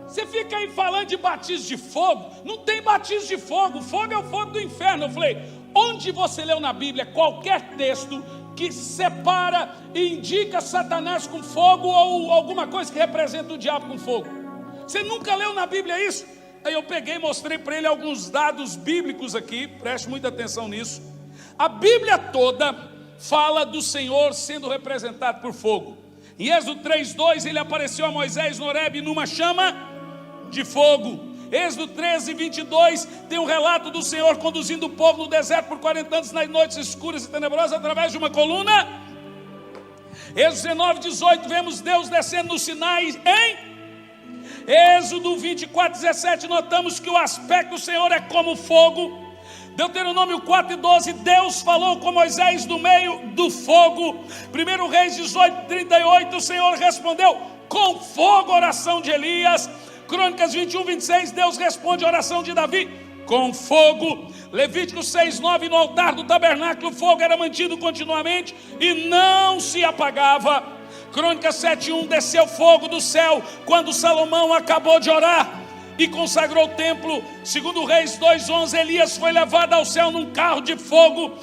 você fica aí falando de batismo de fogo. Não tem batismo de fogo, o fogo é o fogo do inferno. Eu falei: onde você leu na Bíblia qualquer texto que separa e indica Satanás com fogo ou alguma coisa que representa o diabo com fogo? Você nunca leu na Bíblia isso? Aí eu peguei e mostrei para ele alguns dados bíblicos aqui, preste muita atenção nisso. A Bíblia toda fala do Senhor sendo representado por fogo. Em Êxodo 3:2, ele apareceu a Moisés no Horebe numa chama de fogo. Êxodo 13:22 tem um relato do Senhor conduzindo o povo no deserto por 40 anos nas noites escuras e tenebrosas através de uma coluna. Êxodo 19:18 vemos Deus descendo no Sinai em Êxodo 24:17 notamos que o aspecto do Senhor é como fogo. Deuteronômio 4:12, Deus falou com Moisés no meio do fogo. 1 Reis 18:38, o Senhor respondeu com fogo a oração de Elias. Crônicas 21:26, Deus responde a oração de Davi com fogo. Levítico 6:9, no altar do tabernáculo o fogo era mantido continuamente e não se apagava. Crônicas 7:1, desceu fogo do céu quando Salomão acabou de orar. e consagrou o templo. Segundo Reis 2:11, Elias foi levado ao céu num carro de fogo.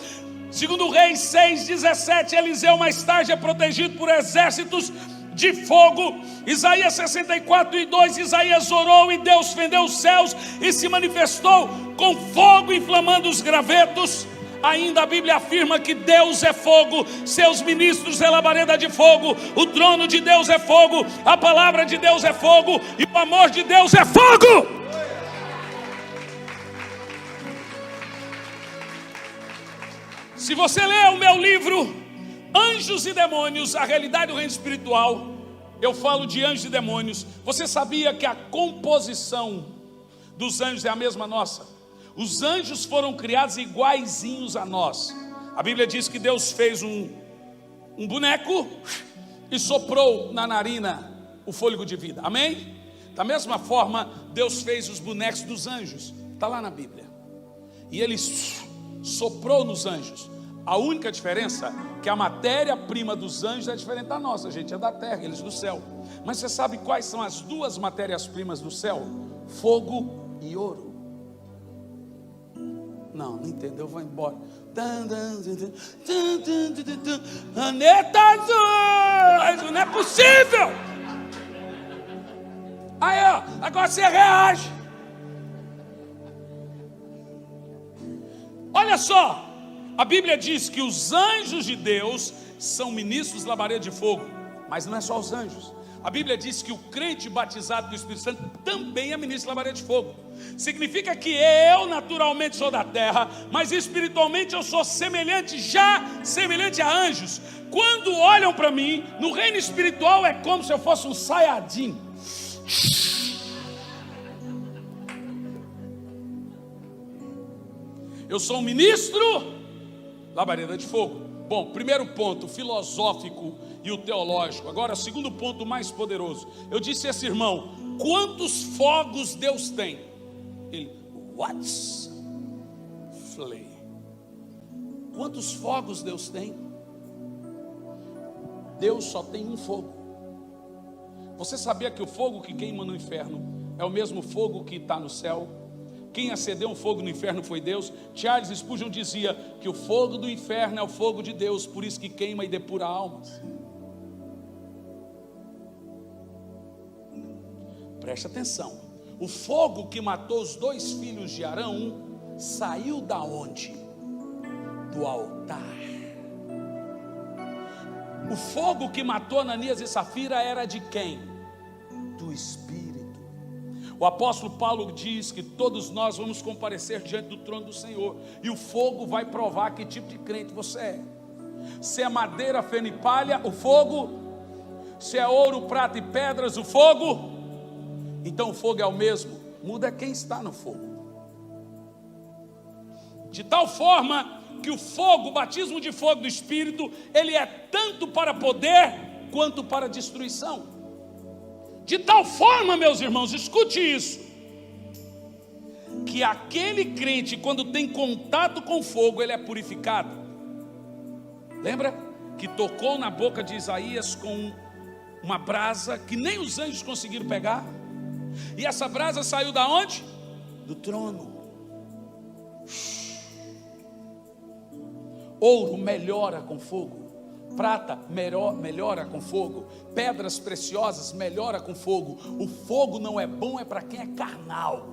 Segundo Reis 6:17, Eliseu mais tarde é protegido por exércitos de fogo. Isaías 64:2, Isaías orou e Deus fendeu os céus e se manifestou com fogo inflamando os gravetos. Ainda a Bíblia afirma que Deus é fogo, seus ministros é labareda de fogo, o trono de Deus é fogo, a palavra de Deus é fogo e o amor de Deus é fogo. Se você ler o meu livro Anjos e Demônios, a realidade do reino espiritual, eu falo de anjos e demônios. Você sabia que a composição dos anjos é a mesma nossa? Os anjos foram criados iguaizinhos a nós. A Bíblia diz que Deus fez um boneco e soprou na narina o fôlego de vida. Amém? Da mesma forma, Deus fez os bonecos dos anjos. Está lá na Bíblia. E Ele soprou nos anjos. A única diferença é que a matéria-prima dos anjos é diferente da nossa. A gente é da terra, eles do céu. Mas você sabe quais são as duas matérias-primas do céu? Fogo e ouro. Não entendeu, vou embora. Planeta azul, não é possível. Aí, ó, agora você reage. Olha só, a Bíblia diz que os anjos de Deus são ministros labareda de fogo. Mas não é só os anjos. A Bíblia diz que o crente batizado do Espírito Santo também é ministro labareda de fogo. Significa que eu naturalmente sou da terra, mas espiritualmente eu sou semelhante a anjos. Quando olham para mim, no reino espiritual é como se eu fosse um Sayajin. Eu sou um ministro labareda de fogo. Bom, primeiro ponto, filosófico e o teológico. Agora, segundo ponto mais poderoso. Eu disse a esse irmão: quantos fogos Deus tem? Ele, what? Falei, quantos fogos Deus tem? Deus só tem um fogo. Você sabia que o fogo que queima no inferno é o mesmo fogo que está no céu? Quem acendeu um fogo no inferno foi Deus. Charles Spurgeon dizia que o fogo do inferno é o fogo de Deus, por isso que queima e depura almas. Preste atenção. O fogo que matou os 2 filhos de Arão saiu da onde? Do altar. O fogo que matou Ananias e Safira era de quem? Do Espírito. O apóstolo Paulo diz que todos nós vamos comparecer diante do trono do Senhor, e o fogo vai provar que tipo de crente você é. Se é madeira, feno e palha, o fogo. Se é ouro, prata e pedras, o fogo. Então o fogo é o mesmo, muda quem está no fogo. De tal forma que o fogo, o batismo de fogo do Espírito, ele é tanto para poder quanto para destruição. De tal forma, meus irmãos, escute isso, que aquele crente, quando tem contato com fogo, ele é purificado. Lembra que tocou na boca de Isaías com uma brasa que nem os anjos conseguiram pegar? E essa brasa saiu da onde? Do trono. Ouro melhora com fogo. Prata melhora com fogo. Pedras preciosas melhora com fogo. O fogo não é bom, é para quem é carnal.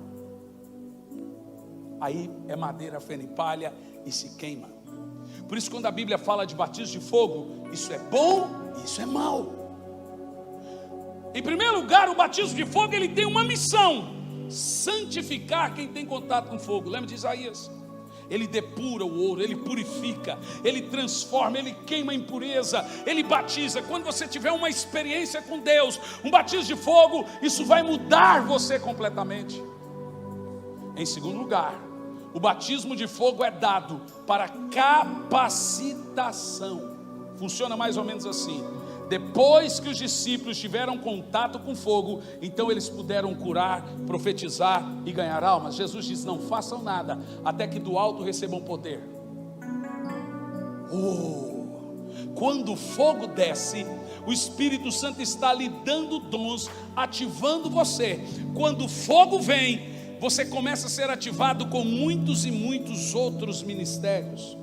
Aí é madeira, feno e palha e se queima. Por isso, quando a Bíblia fala de batismo de fogo, isso é bom e isso é mau. Em primeiro lugar, o batismo de fogo, ele tem uma missão: santificar quem tem contato com fogo. Lembra de Isaías? Ele depura o ouro, ele purifica, ele transforma, ele queima a impureza, ele batiza. Quando você tiver uma experiência com Deus, um batismo de fogo, isso vai mudar você completamente. Em segundo lugar, o batismo de fogo é dado para capacitação. Funciona mais ou menos assim: depois que os discípulos tiveram contato com fogo, então eles puderam curar, profetizar e ganhar almas. Jesus diz: não façam nada até que do alto recebam poder. Quando o fogo desce, o Espírito Santo está lhe dando dons, ativando você. Quando o fogo vem, você começa a ser ativado com muitos e muitos outros ministérios.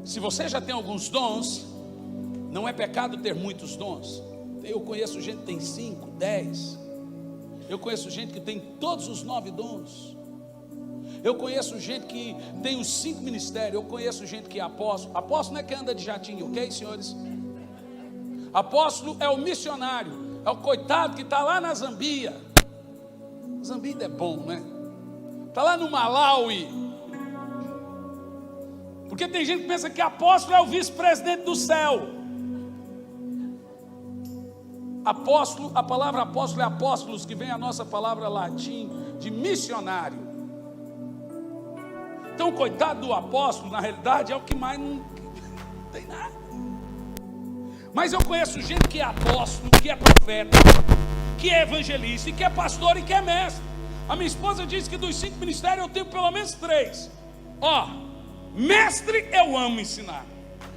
Se você já tem alguns dons, não é pecado ter muitos dons. Eu conheço gente que tem 5, 10. Eu conheço gente que tem todos os 9 dons. Eu conheço gente que tem os 5 ministérios. Eu conheço gente que é apóstolo. Apóstolo não é que anda de jatinho, ok, senhores? Apóstolo é o missionário. É o coitado que está lá na Zambia. Zambia é bom, né? Está lá no Malawi. Porque tem gente que pensa que apóstolo é o vice-presidente do céu. Apóstolo, a palavra apóstolo é apóstolos, que vem a nossa palavra latim de missionário. Então, coitado do apóstolo, na realidade, é o que mais não tem nada. Mas eu conheço gente que é apóstolo, que é profeta, que é evangelista, e que é pastor e que é mestre. A minha esposa diz que dos 5 ministérios eu tenho pelo menos 3. Mestre, eu amo ensinar.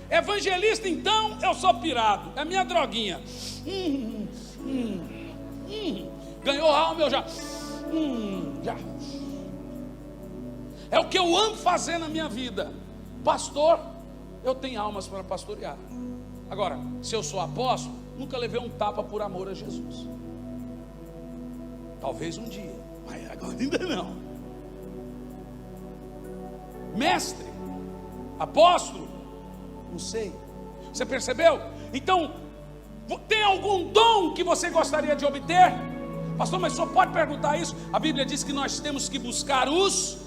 Evangelista, então, eu sou pirado. É minha droguinha. Ganhou alma, eu já. É o que eu amo fazer na minha vida. Pastor, eu tenho almas para pastorear. Agora, se eu sou apóstolo, nunca levei um tapa por amor a Jesus. Talvez um dia, mas agora ainda não. Mestre, apóstolo, não sei. Você percebeu? Então, tem algum dom que você gostaria de obter? Pastor, mas só pode perguntar isso. A Bíblia diz que nós temos que buscar os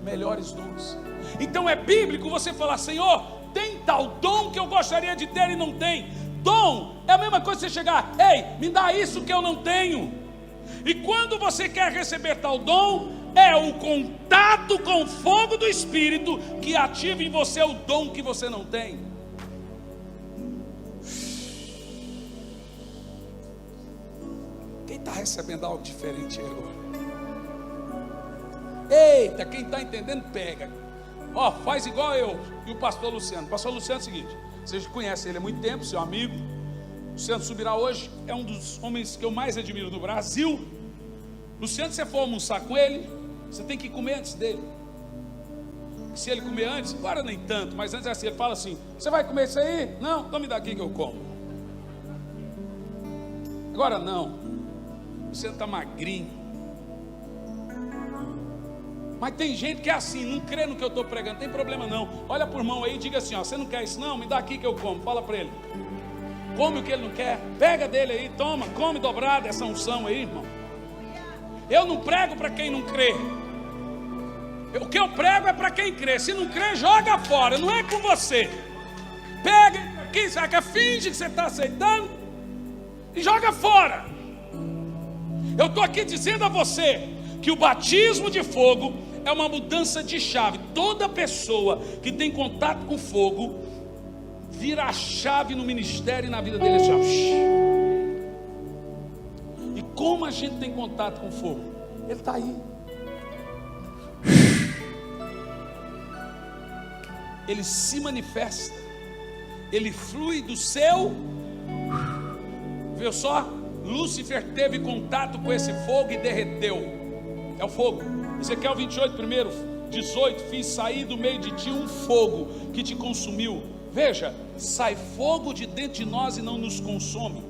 melhores dons. Então é bíblico você falar: Senhor, tem tal dom que eu gostaria de ter e não tem. Dom é a mesma coisa que você chegar: ei, me dá isso que eu não tenho. E quando você quer receber tal dom, é o contato com o fogo do Espírito que ativa em você o dom que você não tem. Quem está recebendo algo diferente agora? Eita, quem está entendendo, pega. Faz igual eu e o pastor Luciano. O pastor Luciano é o seguinte: vocês conhecem ele há muito tempo, seu amigo. Luciano Subirá hoje é um dos homens que eu mais admiro do Brasil. Luciano, se você for almoçar com ele, você tem que comer antes dele. Se ele comer antes, agora nem tanto, mas antes é assim, ele fala assim: você vai comer isso aí? Não, então me dá aqui que eu como. Agora não. Você está magrinho. Mas tem gente que é assim, não crê no que eu estou pregando, não tem problema não. Olha por mão aí e diga assim: você não quer isso não? Me dá aqui que eu como. Fala para ele. Come o que ele não quer. Pega dele aí, toma, come dobrado essa unção aí, irmão. Eu não prego para quem não crê. O que eu prego é para quem crê. Se não crê, joga fora, não é com você. Pega aqui, saca, finge que você está aceitando e joga fora. Eu estou aqui dizendo a você que o batismo de fogo é uma mudança de chave. Toda pessoa que tem contato com fogo vira a chave no ministério e na vida dele. E como a gente tem contato com fogo? Ele está aí. Ele se manifesta. Ele flui do seu. Viu só? Lúcifer teve contato com esse fogo e derreteu. É o fogo. Ezequiel 28, 18: fiz sair do meio de ti um fogo que te consumiu. Veja, sai fogo de dentro de nós e não nos consome,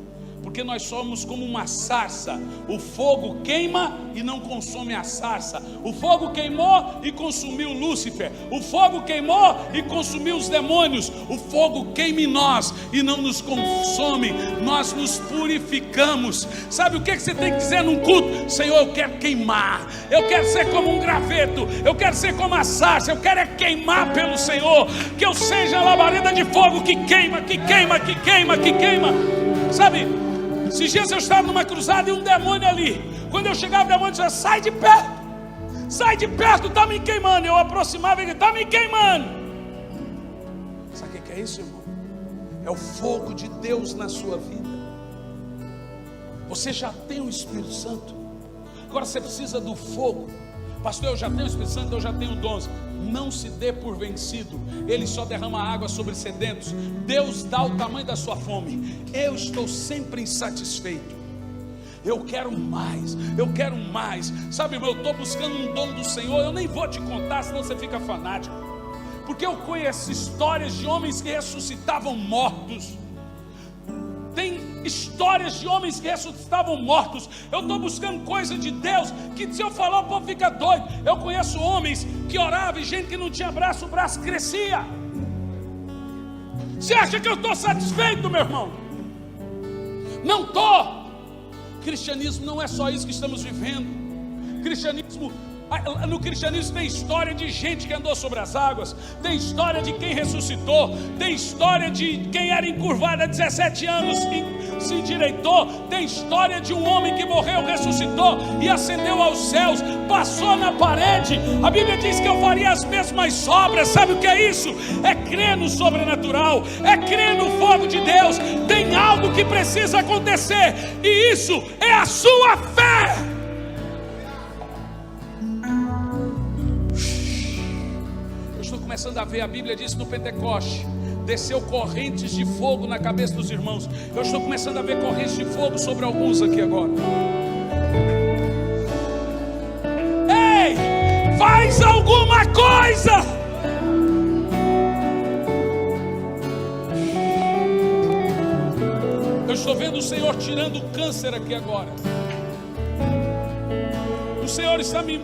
porque nós somos como uma sarça. O fogo queima e não consome a sarça. O fogo queimou e consumiu Lúcifer. O fogo queimou e consumiu os demônios. O fogo queima em nós e não nos consome. Nós nos purificamos. Sabe o que você tem que dizer num culto? Senhor, eu quero queimar. Eu quero ser como um graveto. Eu quero ser como a sarça. Eu quero queimar pelo Senhor. Que eu seja a labareda de fogo que queima, que queima, que queima, que queima. Sabe? Esses dias eu estava numa cruzada e um demônio ali. Quando eu chegava, o demônio dizia: sai de perto, está me queimando. Eu aproximava e ele: está me queimando. Sabe o que é isso, irmão? É o fogo de Deus na sua vida. Você já tem o Espírito Santo. Agora você precisa do fogo Pastor, eu já tenho o Espírito Santo, eu já tenho dons. Não se dê por vencido. Ele só derrama água sobre sedentos. Deus dá o tamanho da sua fome. Eu estou sempre insatisfeito. Eu quero mais, eu quero mais. Sabe, eu estou buscando um dom do Senhor. Eu nem vou te contar, senão você fica fanático. Porque eu conheço histórias de homens que ressuscitavam mortos. Tem histórias de homens que ressuscitavam mortos. Eu estou buscando coisa de Deus, que se eu falar o povo fica doido. Eu conheço homens que oravam e gente que não tinha braço, o braço crescia. Você acha que eu estou satisfeito, meu irmão? Não estou. Cristianismo não é só isso que estamos vivendo. No cristianismo tem história de gente que andou sobre as águas, tem história de quem ressuscitou, tem história de quem era encurvado há 17 anos e se endireitou, tem história de um homem que morreu, ressuscitou e ascendeu aos céus, passou na parede. A Bíblia diz que eu faria as mesmas obras. Sabe o que é isso? É crer no sobrenatural, é crer no fogo de Deus. Tem algo que precisa acontecer e isso é a sua fé. Começando a ver, a Bíblia diz no Pentecoste desceu correntes de fogo na cabeça dos irmãos. Eu estou começando a ver correntes de fogo sobre alguns aqui agora. Ei, faz alguma coisa! Eu estou vendo o Senhor tirando o câncer aqui agora. O Senhor está me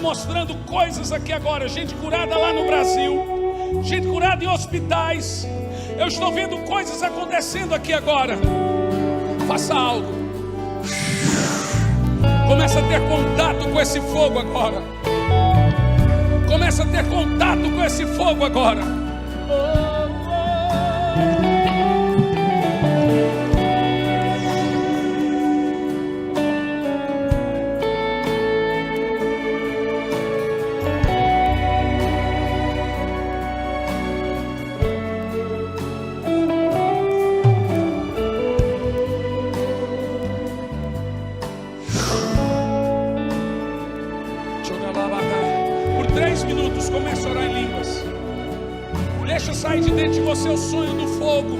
mostrando coisas aqui agora. Gente curada lá no Brasil, gente curada em hospitais. Eu estou vendo coisas acontecendo aqui agora. Faça algo. Começa a ter contato com esse fogo agora. Começa a ter contato com esse fogo agora. Por 3 minutos comece a orar em línguas. Deixa sair de dentro de você o sonho do fogo.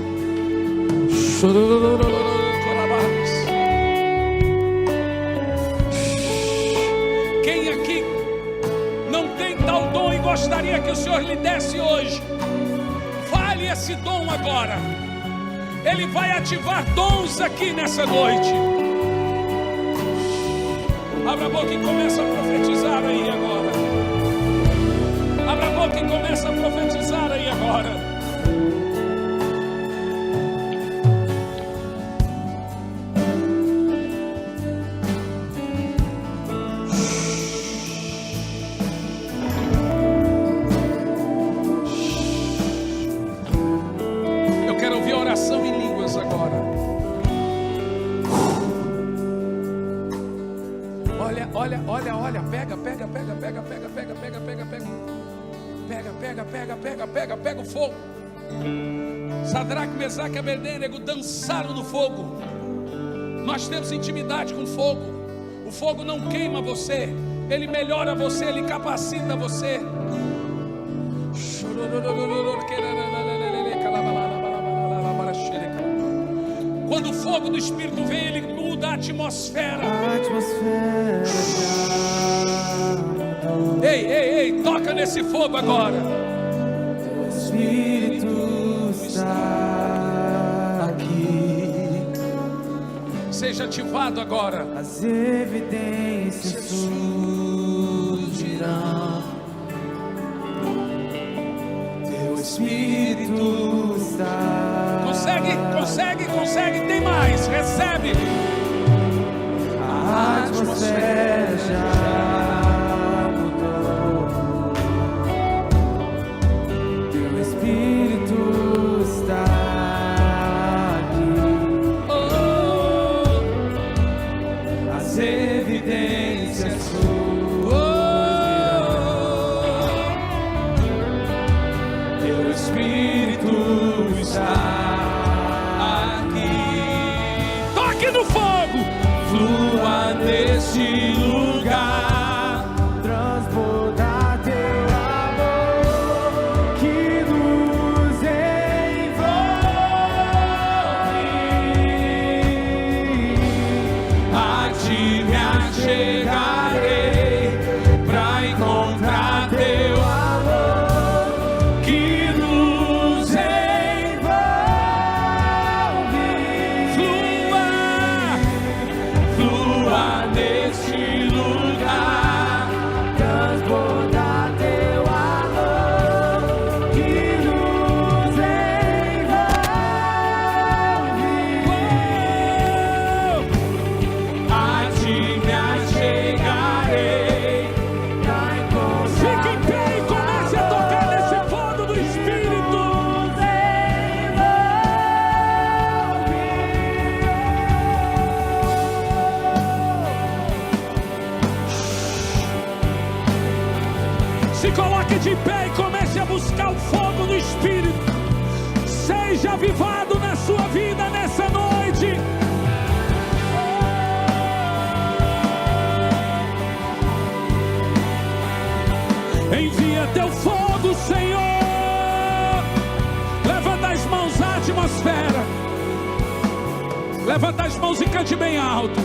Quem aqui não tem tal dom e gostaria que o Senhor lhe desse hoje? Fale esse dom agora. Ele vai ativar dons aqui nessa noite. Abra a boca e começa a profetizar aí agora. Abra a boca e começa a profetizar aí agora. Eu quero ouvir a oração em línguas agora. Olha, pega o fogo. Sadraque, Mesaque e Abednego dançaram no fogo. Nós temos intimidade com o fogo. O fogo não queima você, ele melhora você, ele capacita você. Quando o fogo do Espírito vem, ele muda a atmosfera. Ei, toca nesse fogo agora. Teu Espírito está aqui. Seja ativado agora. As evidências surgirão. Teu Espírito está. Consegue, tem mais. Recebe. A atmosfera já mudou. Teu Espírito está aqui. As evidências surgirão. Teu Espírito está. No fogo, flua neste lugar. transbordar teu amor que nos envolve. A ti me achegarei pra encontrar. Fique em pé e comece a tocar nesse fogo do Espírito. Se coloque de pé e comece a buscar o fogo do Espírito. Seja avivado na sua vida nessa noite. Envia teu fogo, Senhor. Levanta as mãos à atmosfera. Levanta as mãos e cante bem alto.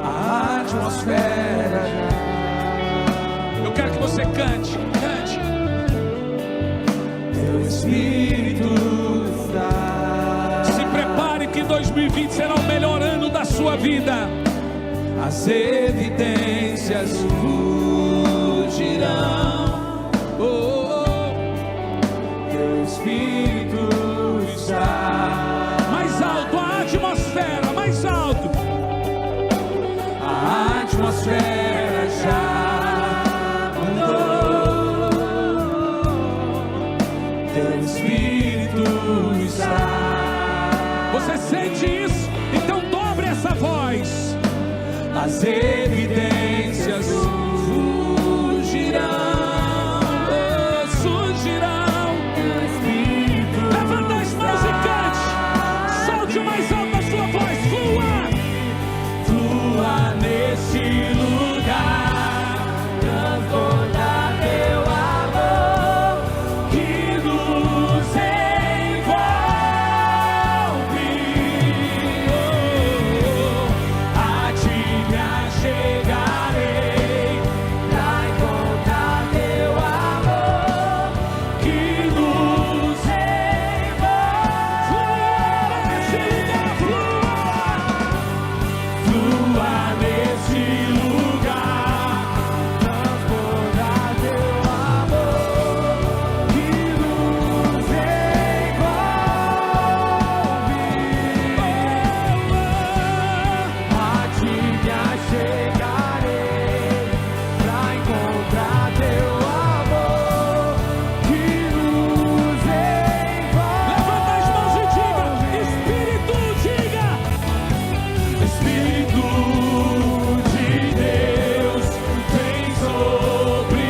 A atmosfera Eu quero que você cante, cante. teu Espírito está. Se prepare que 2020 será o melhor ano da sua vida. As evidências fugirão. Teu Espírito está. Mais alto, a atmosfera, mais alto. A atmosfera já mudou. Teu Espírito está. Você sente isso? Então dobre essa voz. As evidências fugirão. Surgirão. Levanta as mãos e cante. Solte o mais alto a sua voz. Flua nesse lugar, transbordar teu amor que nos envolve. A ti me achegarei pra encontrar teu amor que nos envolve. Flua nesse lugar, transbordar teu amor que nos envolve. A ti me achegarei pra encontrar teu amor que nos envolve. Levanta as mãos e diga: Espírito, diga. Espírito de Deus, vem sobre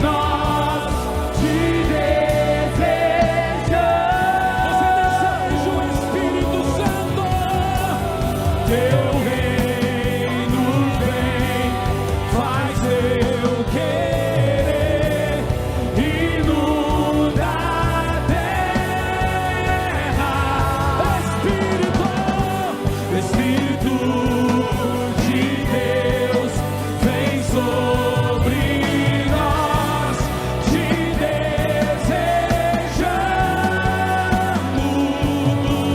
nós, te desejamos. Você deseja o Espírito Santo. Teu reino vem, faz eu querer, inunda a terra. Espírito de Deus, vem sobre nós, te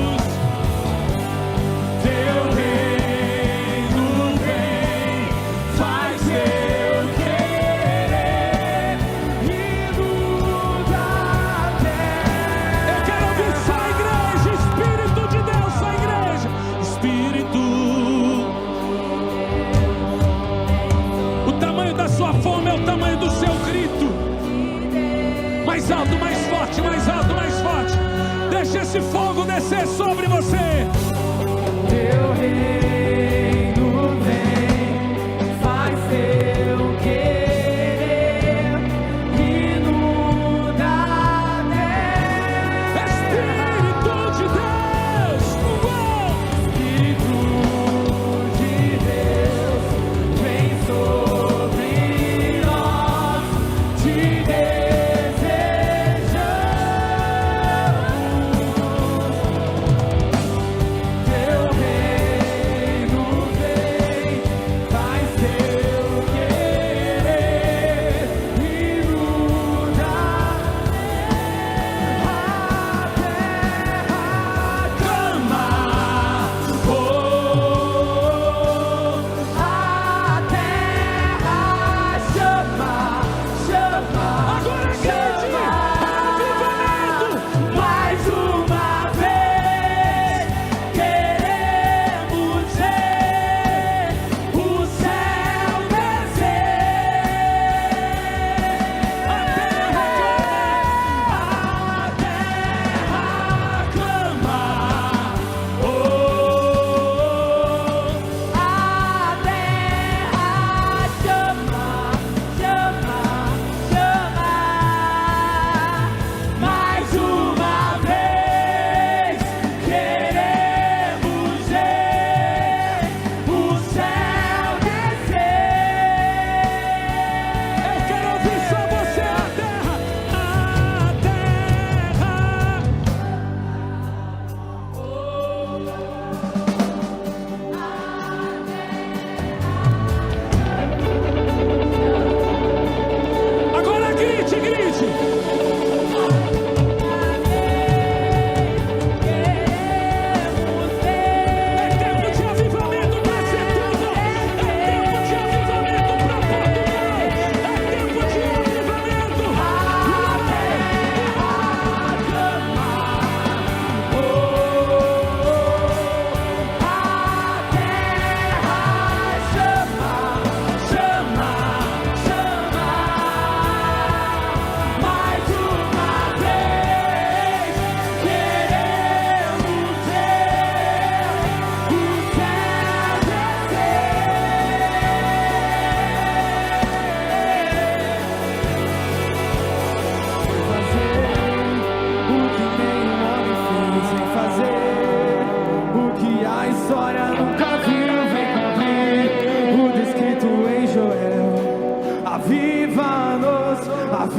desejamos. Teu reino vem, faz eu querer, inunda a terra. Eu quero ouvir só a igreja. Espírito de Deus, só a igreja. Espírito. O tamanho da sua fome é o tamanho do seu grito. Mais alto, mais forte, mais alto, mais forte. Deixa esse fogo descer sobre você. Teu reino vem, faz eu querer, inunda a terra. Espírito de Deus. Uou! Espírito de Deus, vem sobre nós, te desejamos. Teu reino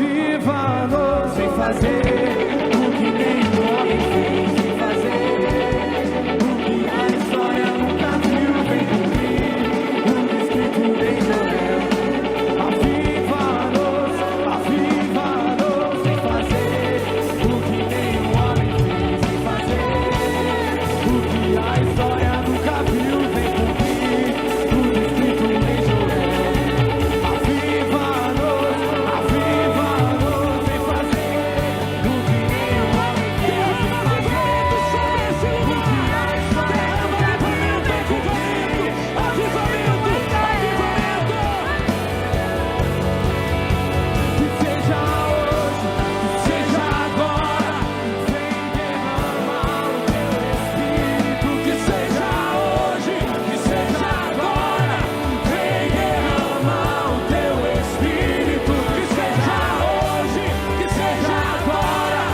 aviva-nos, vem fazer o que nenhum homem fez, vem fazer o que a história nunca viu, vem cumprir o que escrito em Joel. Aviva-nos, aviva-nos, vem fazer o que nenhum homem fez, vem fazer o que a história nunca viu, vem cumprir o que escrito em Joel. Aviva-nos, aviva-nos, vem fazer o que nenhum homem fez, vem fazer o que a história nunca viu, vem cumprir. Avivamento, avivamento. Que seja hoje, que seja agora, vem derramar o teu Espírito. Que seja hoje, que seja agora, vem derramar o teu Espírito. Que seja hoje, que seja agora,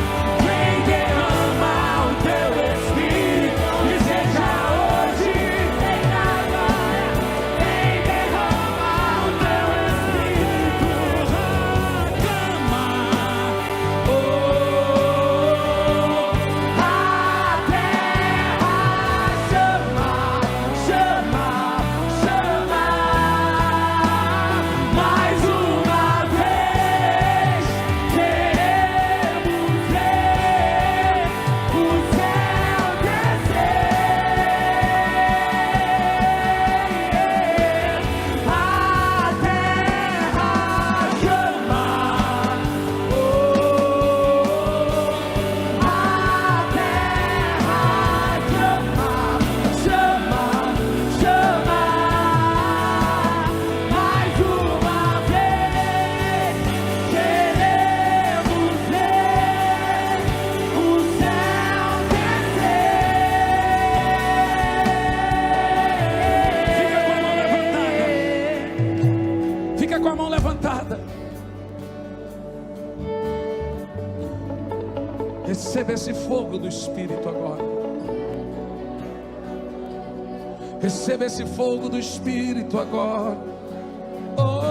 vem derramar o teu Espírito. Que seja hoje, vem agora, vem derramar o teu Espírito. A terra chama, chama, chama. Mais uma vez queremos ver o céu descer. A terra chama, a terra chama, chama, chama. Mais uma vez queremos ver o céu descer. Fica com a mão levantada. Receba esse fogo do Espírito agora. Receba esse fogo do Espírito agora. Oh.